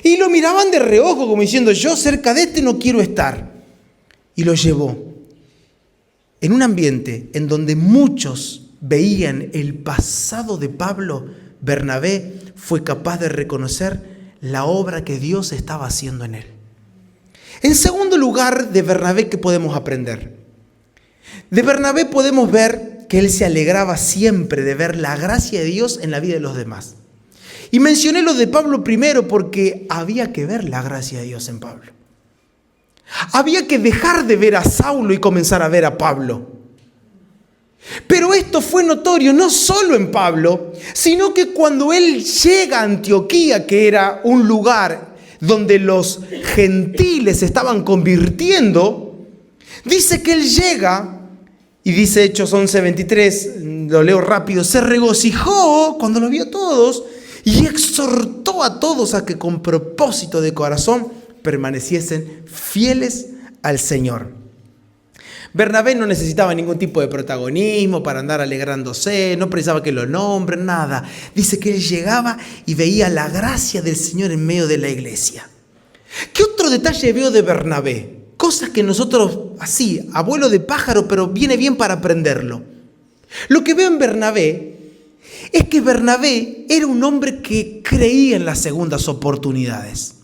Y lo miraban de reojo como diciendo, yo cerca de este no quiero estar. Y lo llevó en un ambiente en donde muchos veían el pasado de Pablo. Bernabé fue capaz de reconocer la obra que Dios estaba haciendo en él. En segundo lugar, de Bernabé, ¿qué podemos aprender? De Bernabé podemos ver que él se alegraba siempre de ver la gracia de Dios en la vida de los demás. Y mencioné lo de Pablo primero porque había que ver la gracia de Dios en Pablo. Había que dejar de ver a Saulo y comenzar a ver a Pablo. Pero esto fue notorio no solo en Pablo, sino que cuando él llega a Antioquía, que era un lugar donde los gentiles se estaban convirtiendo, dice que él llega, y dice Hechos 11:23, lo leo rápido, se regocijó cuando lo vio todos y exhortó a todos a que con propósito de corazón permaneciesen fieles al Señor. Bernabé no necesitaba ningún tipo de protagonismo para andar alegrándose, no precisaba que lo nombren, nada. Dice que él llegaba y veía la gracia del Señor en medio de la iglesia. ¿Qué otro detalle veo de Bernabé? Cosas que nosotros, así, abuelo de pájaro, pero viene bien para aprenderlo. Lo que veo en Bernabé es que Bernabé era un hombre que creía en las segundas oportunidades.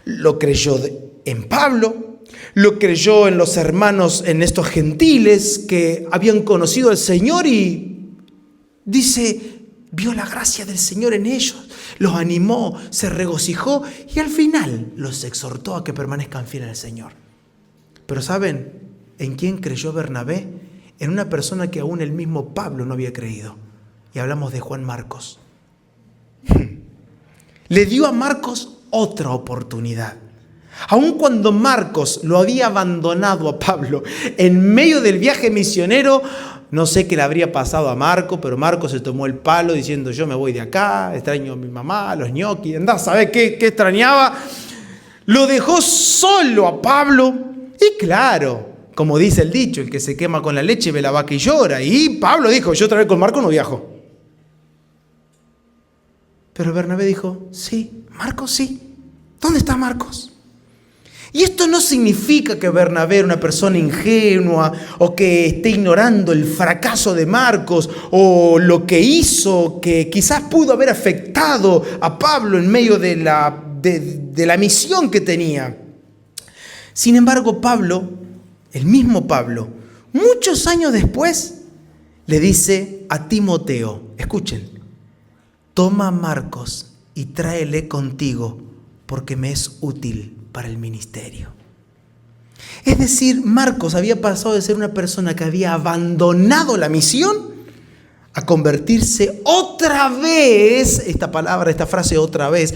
Lo creyó en Pablo, lo creyó en los hermanos, en estos gentiles que habían conocido al Señor y dice, vio la gracia del Señor en ellos, los animó, se regocijó y al final los exhortó a que permanezcan fieles al Señor. Pero ¿saben en quién creyó Bernabé? En una persona que aún el mismo Pablo no había creído. Y hablamos de Juan Marcos. Le dio a Marcos otra oportunidad. Aun cuando Marcos lo había abandonado a Pablo en medio del viaje misionero, no sé qué le habría pasado a Marcos, pero Marcos se tomó el palo diciendo, yo me voy de acá, extraño a mi mamá, a los ñoquis, andá, ¿sabés qué extrañaba? Lo dejó solo a Pablo y claro, como dice el dicho, el que se quema con la leche ve la vaca y llora. Y Pablo dijo, yo otra vez con Marcos no viajo. Pero Bernabé dijo, sí, Marcos sí. ¿Dónde está Marcos? Y esto no significa que Bernabé era una persona ingenua o que esté ignorando el fracaso de Marcos o lo que hizo que quizás pudo haber afectado a Pablo en medio de la misión que tenía. Sin embargo, Pablo, el mismo Pablo, muchos años después, le dice a Timoteo, escuchen, toma a Marcos y tráele contigo porque me es útil para el ministerio. Es decir, Marcos había pasado de ser una persona que había abandonado la misión a convertirse otra vez, esta frase otra vez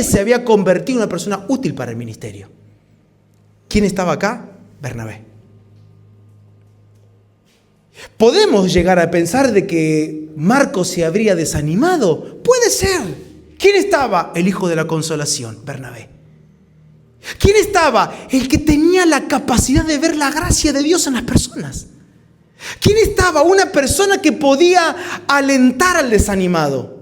se había convertido en una persona útil para el ministerio. ¿Quién estaba acá? Bernabé. Podemos llegar a pensar de que Marcos se habría desanimado. Puede ser. ¿Quién estaba? El hijo de la consolación, Bernabé. ¿Quién estaba? El que tenía la capacidad de ver la gracia de Dios en las personas. ¿Quién estaba? Una persona que podía alentar al desanimado.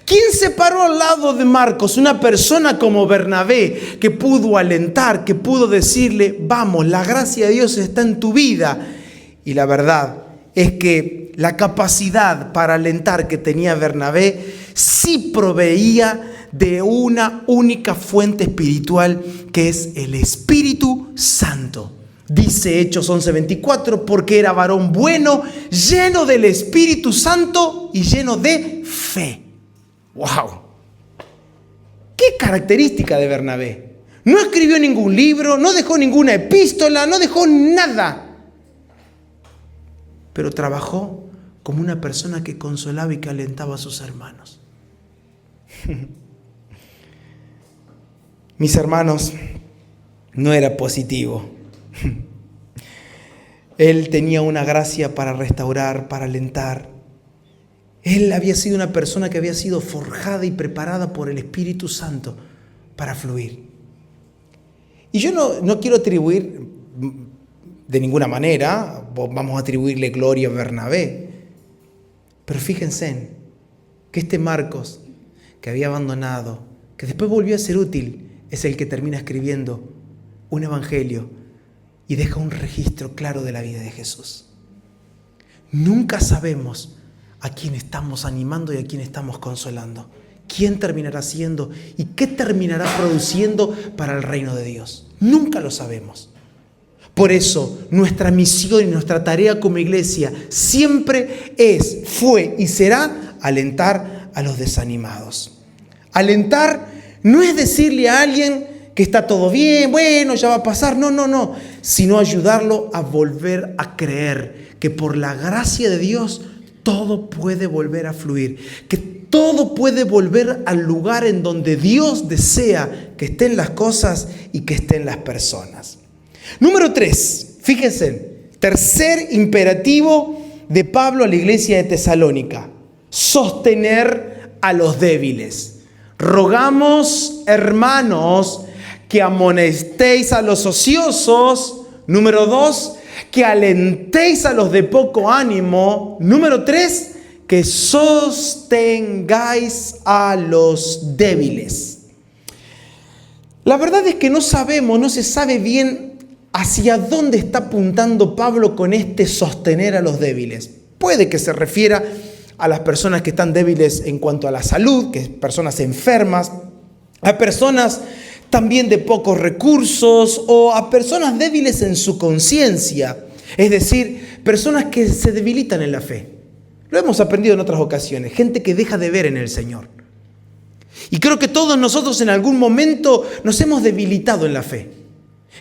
¿Quién se paró al lado de Marcos? Una persona como Bernabé que pudo alentar, que pudo decirle, vamos, la gracia de Dios está en tu vida. Y la verdad es que la capacidad para alentar que tenía Bernabé sí proveía de una única fuente espiritual que es el Espíritu Santo. Dice Hechos 11:24, porque era varón bueno, lleno del Espíritu Santo y lleno de fe. ¡Wow! ¡Qué característica de Bernabé! No escribió ningún libro, no dejó ninguna epístola, no dejó nada. Pero trabajó como una persona que consolaba y que alentaba a sus hermanos. Mis hermanos, no era positivo. Él tenía una gracia para restaurar, para alentar. Él había sido una persona que había sido forjada y preparada por el Espíritu Santo para fluir. Y yo no quiero atribuir de ninguna manera, vamos a atribuirle gloria a Bernabé. Pero fíjense que este Marcos, que había abandonado, que después volvió a ser útil, es el que termina escribiendo un evangelio y deja un registro claro de la vida de Jesús. Nunca sabemos a quién estamos animando y a quién estamos consolando. ¿Quién terminará siendo y qué terminará produciendo para el reino de Dios? Nunca lo sabemos. Por eso, nuestra misión y nuestra tarea como iglesia siempre fue y será alentar a los desanimados. Alentar no es decirle a alguien que está todo bien, bueno, ya va a pasar. No, sino ayudarlo a volver a creer que por la gracia de Dios todo puede volver a fluir, que todo puede volver al lugar en donde Dios desea que estén las cosas y que estén las personas. Número 3, fíjense, tercer imperativo de Pablo a la iglesia de Tesalónica: sostener a los débiles. Rogamos, hermanos, que amonestéis a los ociosos. Número 2, que alentéis a los de poco ánimo. Número 3, que sostengáis a los débiles. La verdad es que no se sabe bien hacia dónde está apuntando Pablo con este sostener a los débiles. Puede que se refiera a las personas que están débiles en cuanto a la salud, que es personas enfermas, a personas también de pocos recursos o a personas débiles en su conciencia, es decir, personas que se debilitan en la fe. Lo hemos aprendido en otras ocasiones, gente que deja de ver en el Señor. Y creo que todos nosotros en algún momento nos hemos debilitado en la fe.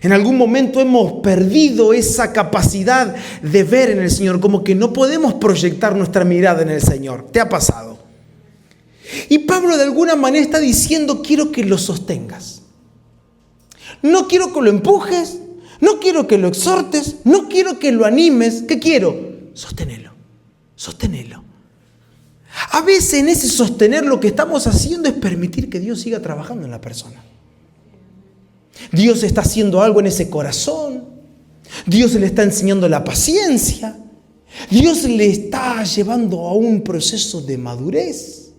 En algún momento hemos perdido esa capacidad de ver en el Señor, como que no podemos proyectar nuestra mirada en el Señor. ¿Te ha pasado? Y Pablo de alguna manera está diciendo: quiero que lo sostengas. No quiero que lo empujes, no quiero que lo exhortes, no quiero que lo animes. ¿Qué quiero? Sosténelo. A veces en ese sostener lo que estamos haciendo es permitir que Dios siga trabajando en la persona. Dios está haciendo algo en ese corazón. Dios le está enseñando la paciencia. Dios le está llevando a un proceso de madurez.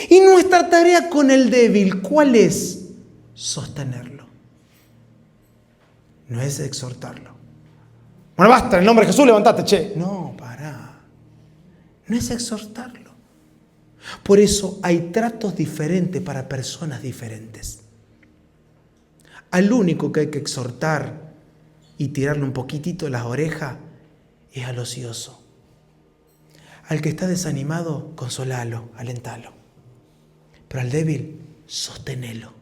Y nuestra tarea con el débil, ¿cuál es? Sostenerlo. No es exhortarlo. Bueno, basta, en el nombre de Jesús, levantate, che. No, pará. No es exhortarlo. Por eso hay tratos diferentes para personas diferentes. Al único que hay que exhortar y tirarle un poquitito de las orejas es al ocioso. Al que está desanimado, consolalo, alentalo. Pero al débil, sostenelo.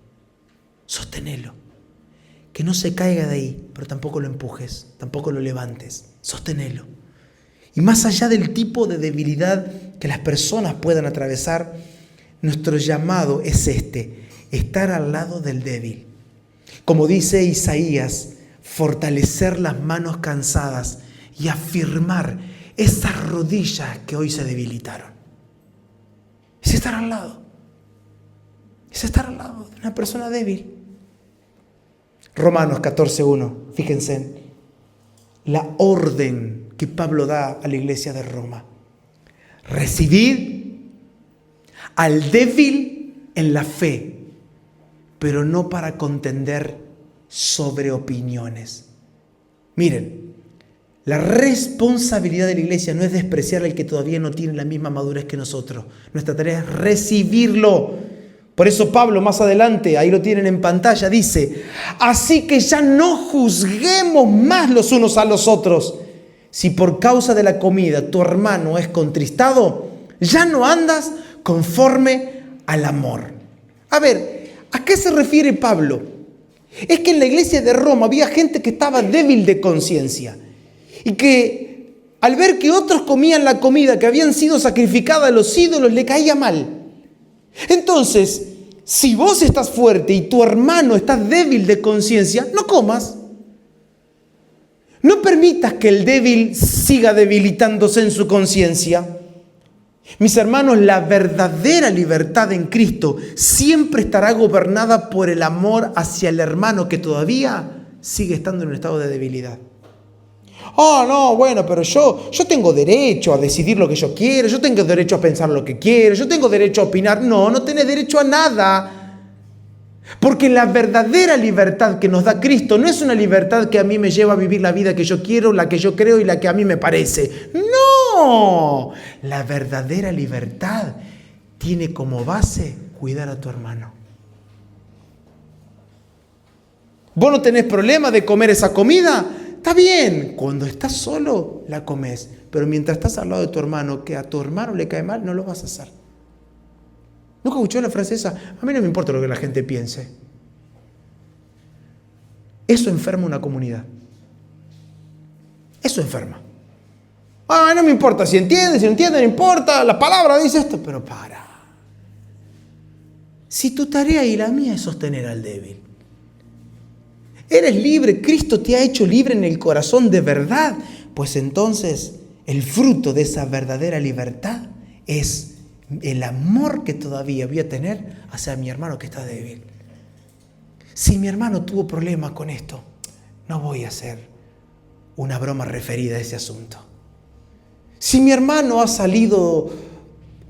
Que no se caiga de ahí, pero tampoco lo empujes, tampoco lo levantes. Sostenelo. Y más allá del tipo de debilidad que las personas puedan atravesar, nuestro llamado es estar al lado del débil. Como dice Isaías, fortalecer las manos cansadas y afirmar esas rodillas que hoy se debilitaron. Es estar al lado. Es estar al lado de una persona débil. Romanos 14:1, fíjense la orden que Pablo da a la iglesia de Roma. Recibid al débil en la fe, pero no para contender sobre opiniones. Miren, la responsabilidad de la iglesia no es despreciar al que todavía no tiene la misma madurez que nosotros. Nuestra tarea es recibirlo. Por eso Pablo más adelante, ahí lo tienen en pantalla, dice: así que ya no juzguemos más los unos a los otros. Si por causa de la comida tu hermano es contristado, ya no andas conforme al amor. A ver, ¿a qué se refiere Pablo? Es que en la iglesia de Roma había gente que estaba débil de conciencia y que al ver que otros comían la comida que habían sido sacrificada a los ídolos, le caía mal. Entonces, si vos estás fuerte y tu hermano está débil de conciencia, no comas. No permitas que el débil siga debilitándose en su conciencia. Mis hermanos, la verdadera libertad en Cristo siempre estará gobernada por el amor hacia el hermano que todavía sigue estando en un estado de debilidad. Oh, no, bueno, pero yo tengo derecho a decidir lo que yo quiero, yo tengo derecho a pensar lo que quiero, yo tengo derecho a opinar. No tenés derecho a nada. Porque la verdadera libertad que nos da Cristo no es una libertad que a mí me lleva a vivir la vida que yo quiero, la que yo creo y la que a mí me parece. No, la verdadera libertad tiene como base cuidar a tu hermano. ¿Vos no tenés problema de comer esa comida? Está bien, cuando estás solo la comes, pero mientras estás al lado de tu hermano, que a tu hermano le cae mal, no lo vas a hacer. ¿Nunca escuchó la frase esa? A mí no me importa lo que la gente piense. Eso enferma una comunidad. Eso enferma. No me importa si entiende, no importa, la palabra dice esto, pero para. Si tu tarea y la mía es sostener al débil. Eres libre, Cristo te ha hecho libre en el corazón de verdad, pues entonces el fruto de esa verdadera libertad es el amor que todavía voy a tener hacia mi hermano que está débil. Si mi hermano tuvo problemas con esto, no voy a hacer una broma referida a ese asunto. Si mi hermano ha salido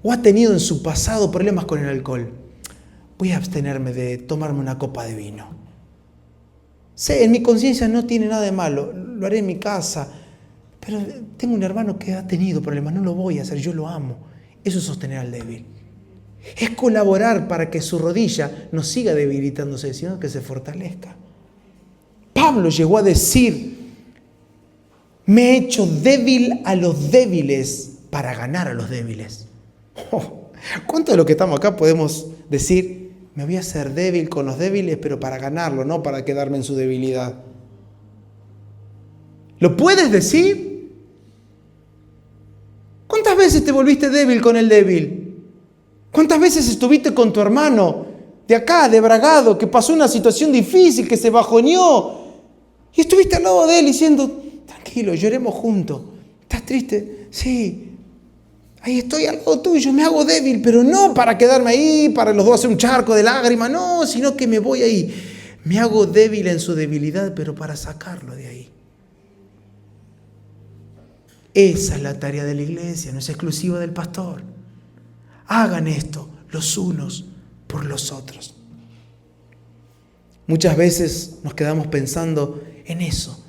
o ha tenido en su pasado problemas con el alcohol, voy a abstenerme de tomarme una copa de vino. Sé, en mi conciencia no tiene nada de malo, lo haré en mi casa, pero tengo un hermano que ha tenido problemas, no lo voy a hacer, yo lo amo. Eso es sostener al débil. Es colaborar para que su rodilla no siga debilitándose, sino que se fortalezca. Pablo llegó a decir: me he hecho débil a los débiles para ganar a los débiles. ¿Cuánto de lo que estamos acá podemos decir: me voy a hacer débil con los débiles, pero para ganarlo, no para quedarme en su debilidad? ¿Lo puedes decir? ¿Cuántas veces te volviste débil con el débil? ¿Cuántas veces estuviste con tu hermano de acá, de Bragado, que pasó una situación difícil, que se bajoneó, y estuviste al lado de él diciendo: tranquilo, lloremos juntos? ¿Estás triste? Sí. Ahí estoy al lado tuyo, me hago débil, pero no para quedarme ahí, para los dos hacer un charco de lágrimas, no, sino que me voy ahí. Me hago débil en su debilidad, pero para sacarlo de ahí. Esa es la tarea de la iglesia, no es exclusiva del pastor. Hagan esto los unos por los otros. Muchas veces nos quedamos pensando en eso,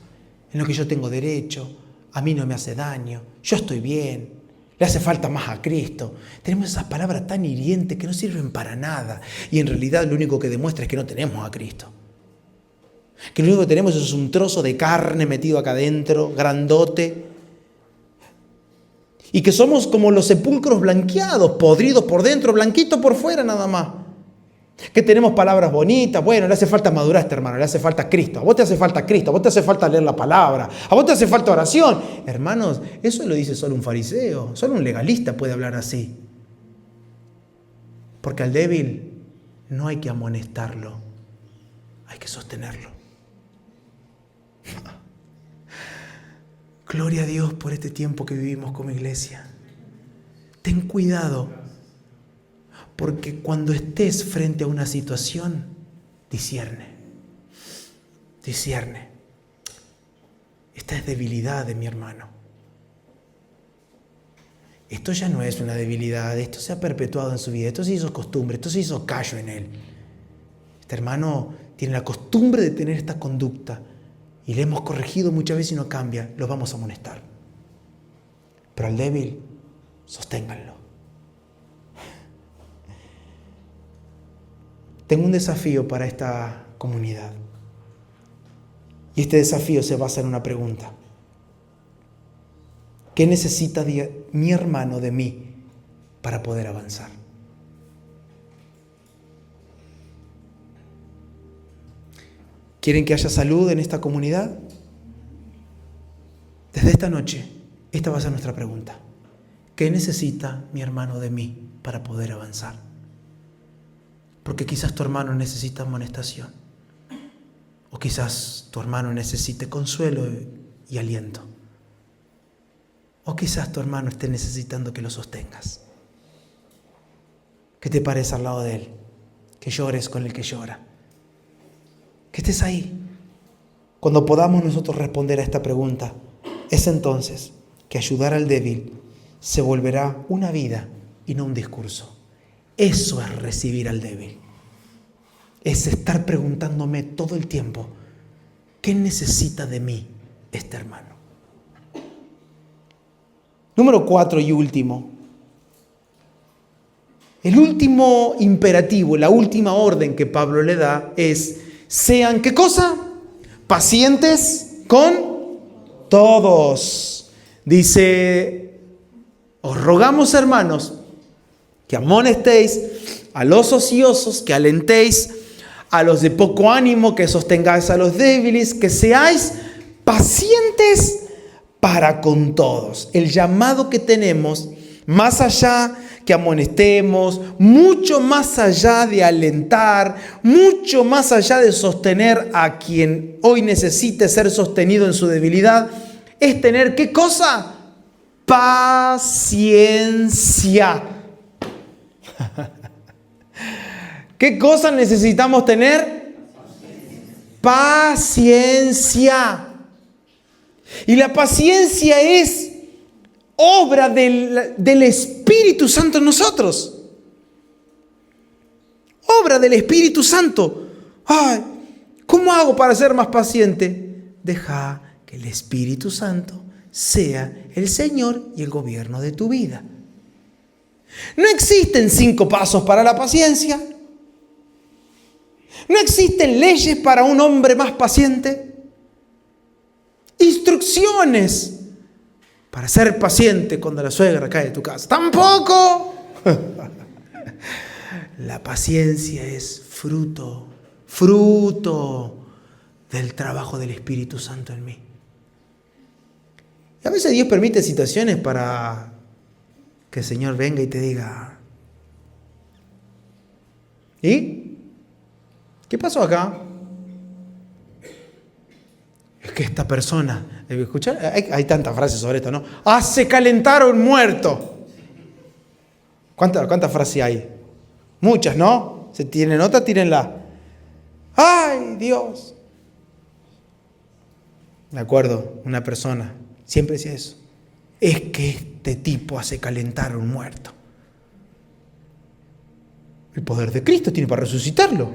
en lo que yo tengo derecho, a mí no me hace daño, yo estoy bien. Le hace falta más a Cristo. Tenemos esas palabras tan hirientes que no sirven para nada. Y en realidad lo único que demuestra es que no tenemos a Cristo. Que lo único que tenemos es un trozo de carne metido acá adentro, grandote. Y que somos como los sepulcros blanqueados, podridos por dentro, blanquitos por fuera nada más. Que tenemos palabras bonitas. Bueno, le hace falta madurar a este hermano, le hace falta Cristo. A vos te hace falta Cristo, a vos te hace falta leer la palabra, a vos te hace falta oración. Hermanos, eso lo dice solo un fariseo, solo un legalista puede hablar así. Porque al débil no hay que amonestarlo, hay que sostenerlo. Gloria a Dios por este tiempo que vivimos como iglesia. Ten cuidado. Porque cuando estés frente a una situación, discierne. Esta es debilidad de mi hermano. Esto ya no es una debilidad, esto se ha perpetuado en su vida, esto se hizo costumbre, esto se hizo callo en él. Este hermano tiene la costumbre de tener esta conducta y le hemos corregido muchas veces y no cambia, los vamos a amonestar. Pero al débil, sosténganlo. Tengo un desafío para esta comunidad. Y este desafío se basa en una pregunta. ¿Qué necesita mi hermano de mí para poder avanzar? ¿Quieren que haya salud en esta comunidad? Desde esta noche, esta va a ser nuestra pregunta. ¿Qué necesita mi hermano de mí para poder avanzar? Porque quizás tu hermano necesita amonestación. O quizás tu hermano necesite consuelo y aliento. O quizás tu hermano esté necesitando que lo sostengas. Que te pares al lado de él. Que llores con el que llora. Que estés ahí. Cuando podamos nosotros responder a esta pregunta, es entonces que ayudar al débil se volverá una vida y no un discurso. Eso es recibir al débil. Es estar preguntándome todo el tiempo, ¿qué necesita de mí este hermano? Número 4 y último. El último imperativo, la última orden que Pablo le da es: sean, ¿qué cosa? Pacientes con todos. Dice: os rogamos, hermanos, que amonestéis a los ociosos, que alentéis a los de poco ánimo, que sostengáis a los débiles, que seáis pacientes para con todos. El llamado que tenemos, más allá que amonestemos, mucho más allá de alentar, mucho más allá de sostener a quien hoy necesite ser sostenido en su debilidad, es tener, ¿qué cosa? Paciencia. ¿Qué cosa necesitamos tener? Paciencia. Y la paciencia es obra del Espíritu Santo en nosotros. Obra del Espíritu Santo. Ay, ¿cómo hago para ser más paciente? Deja que el Espíritu Santo sea el Señor y el gobierno de tu vida. No existen 5 pasos para la paciencia. No existen leyes para un hombre más paciente. Instrucciones para ser paciente cuando la suegra cae de tu casa. ¡Tampoco! La paciencia es fruto del trabajo del Espíritu Santo en mí. Y a veces Dios permite situaciones para que el Señor venga y te diga: ¿y? ¿Qué pasó acá? Es que esta persona, escuchar, hay tantas frases sobre esto, ¿no? Hace calentar a un muerto. ¿Cuántas frases hay? Muchas, ¿no? ¿Se tienen nota? Tírenla. ¡Ay, Dios! Me acuerdo, una persona siempre decía eso. Es que este tipo hace calentar a un muerto. El poder de Cristo tiene para resucitarlo.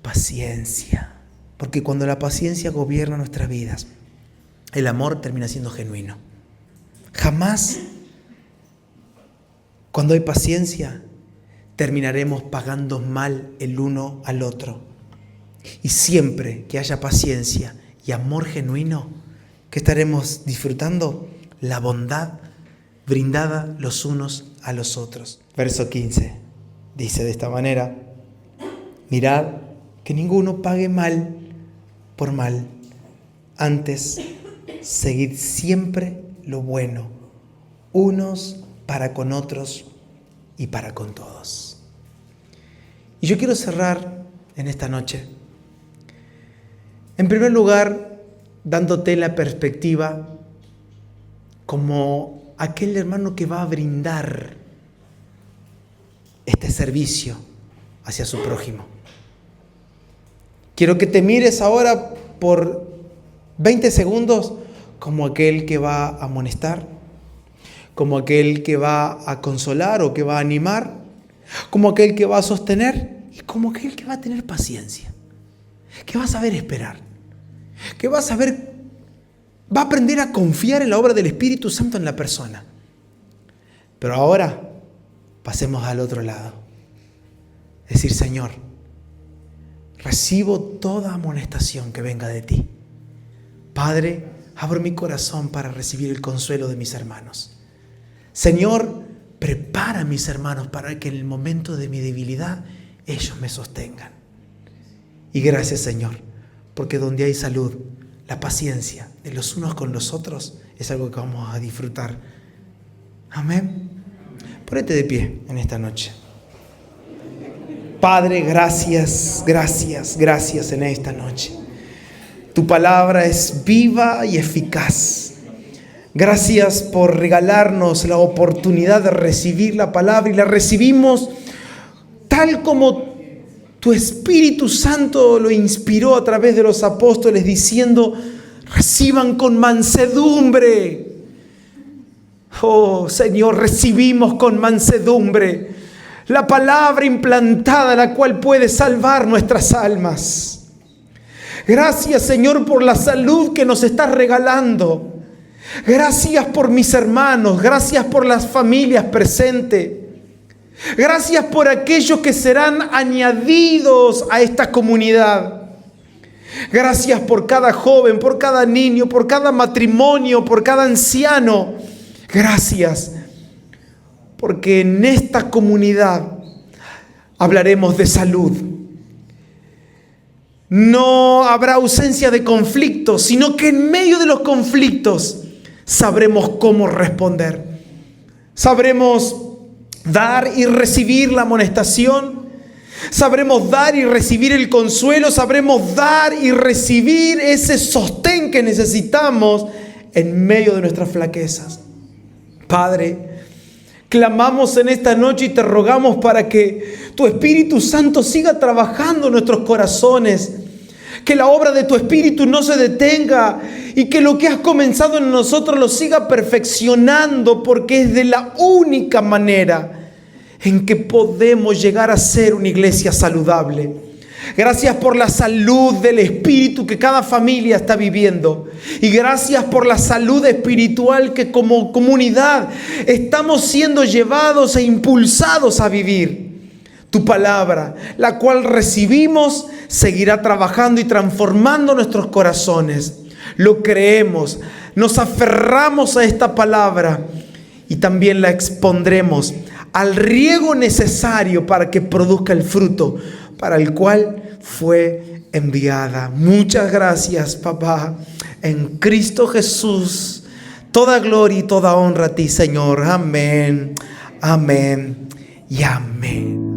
Paciencia. Porque cuando la paciencia gobierna nuestras vidas, el amor termina siendo genuino. Jamás, cuando hay paciencia, terminaremos pagando mal el uno al otro. Y siempre que haya paciencia y amor genuino, ¿qué estaremos disfrutando? La bondad brindada los unos a los otros. Verso 15 dice de esta manera: mirad que ninguno pague mal por mal, antes seguid siempre lo bueno, unos para con otros y para con todos. Y yo quiero cerrar en esta noche, en primer lugar, dándote la perspectiva como aquel hermano que va a brindar este servicio hacia su prójimo. Quiero que te mires ahora por 20 segundos como aquel que va a amonestar, como aquel que va a consolar o que va a animar, como aquel que va a sostener y como aquel que va a tener paciencia, que va a saber esperar, que va a aprender a confiar en la obra del Espíritu Santo en la persona. Pero ahora pasemos al otro lado. Decir: Señor, recibo toda amonestación que venga de ti. Padre, abro mi corazón para recibir el consuelo de mis hermanos. Señor, prepara a mis hermanos para que en el momento de mi debilidad ellos me sostengan. Y gracias, Señor, porque donde hay salud, la paciencia de los unos con los otros es algo que vamos a disfrutar. Amén. Ponete de pie en esta noche. Padre, gracias en esta noche. Tu palabra es viva y eficaz. Gracias por regalarnos la oportunidad de recibir la palabra, y la recibimos tal como tu Espíritu Santo lo inspiró a través de los apóstoles, diciendo: reciban con mansedumbre. Oh Señor, recibimos con mansedumbre la palabra implantada, la cual puede salvar nuestras almas. Gracias, Señor, por la salud que nos estás regalando. Gracias por mis hermanos, gracias por las familias presentes. Gracias por aquellos que serán añadidos a esta comunidad. Gracias por cada joven, por cada niño, por cada matrimonio, por cada anciano. Gracias, porque en esta comunidad hablaremos de salud. No habrá ausencia de conflictos, sino que en medio de los conflictos sabremos cómo responder. Sabremos dar y recibir la amonestación. Sabremos dar y recibir el consuelo. Sabremos dar y recibir ese sostén que necesitamos en medio de nuestras flaquezas. Padre, clamamos en esta noche y te rogamos para que tu Espíritu Santo siga trabajando en nuestros corazones. Que la obra de tu Espíritu no se detenga y que lo que has comenzado en nosotros lo siga perfeccionando, porque es de la única manera en que podemos llegar a ser una iglesia saludable. Gracias por la salud del espíritu que cada familia está viviendo. Y gracias por la salud espiritual que como comunidad estamos siendo llevados e impulsados a vivir. Tu palabra, la cual recibimos, seguirá trabajando y transformando nuestros corazones. Lo creemos, nos aferramos a esta palabra y también la expondremos al riego necesario para que produzca el fruto para el cual fue enviada. Muchas gracias, papá. En Cristo Jesús, toda gloria y toda honra a ti, Señor. Amén, amén y amén.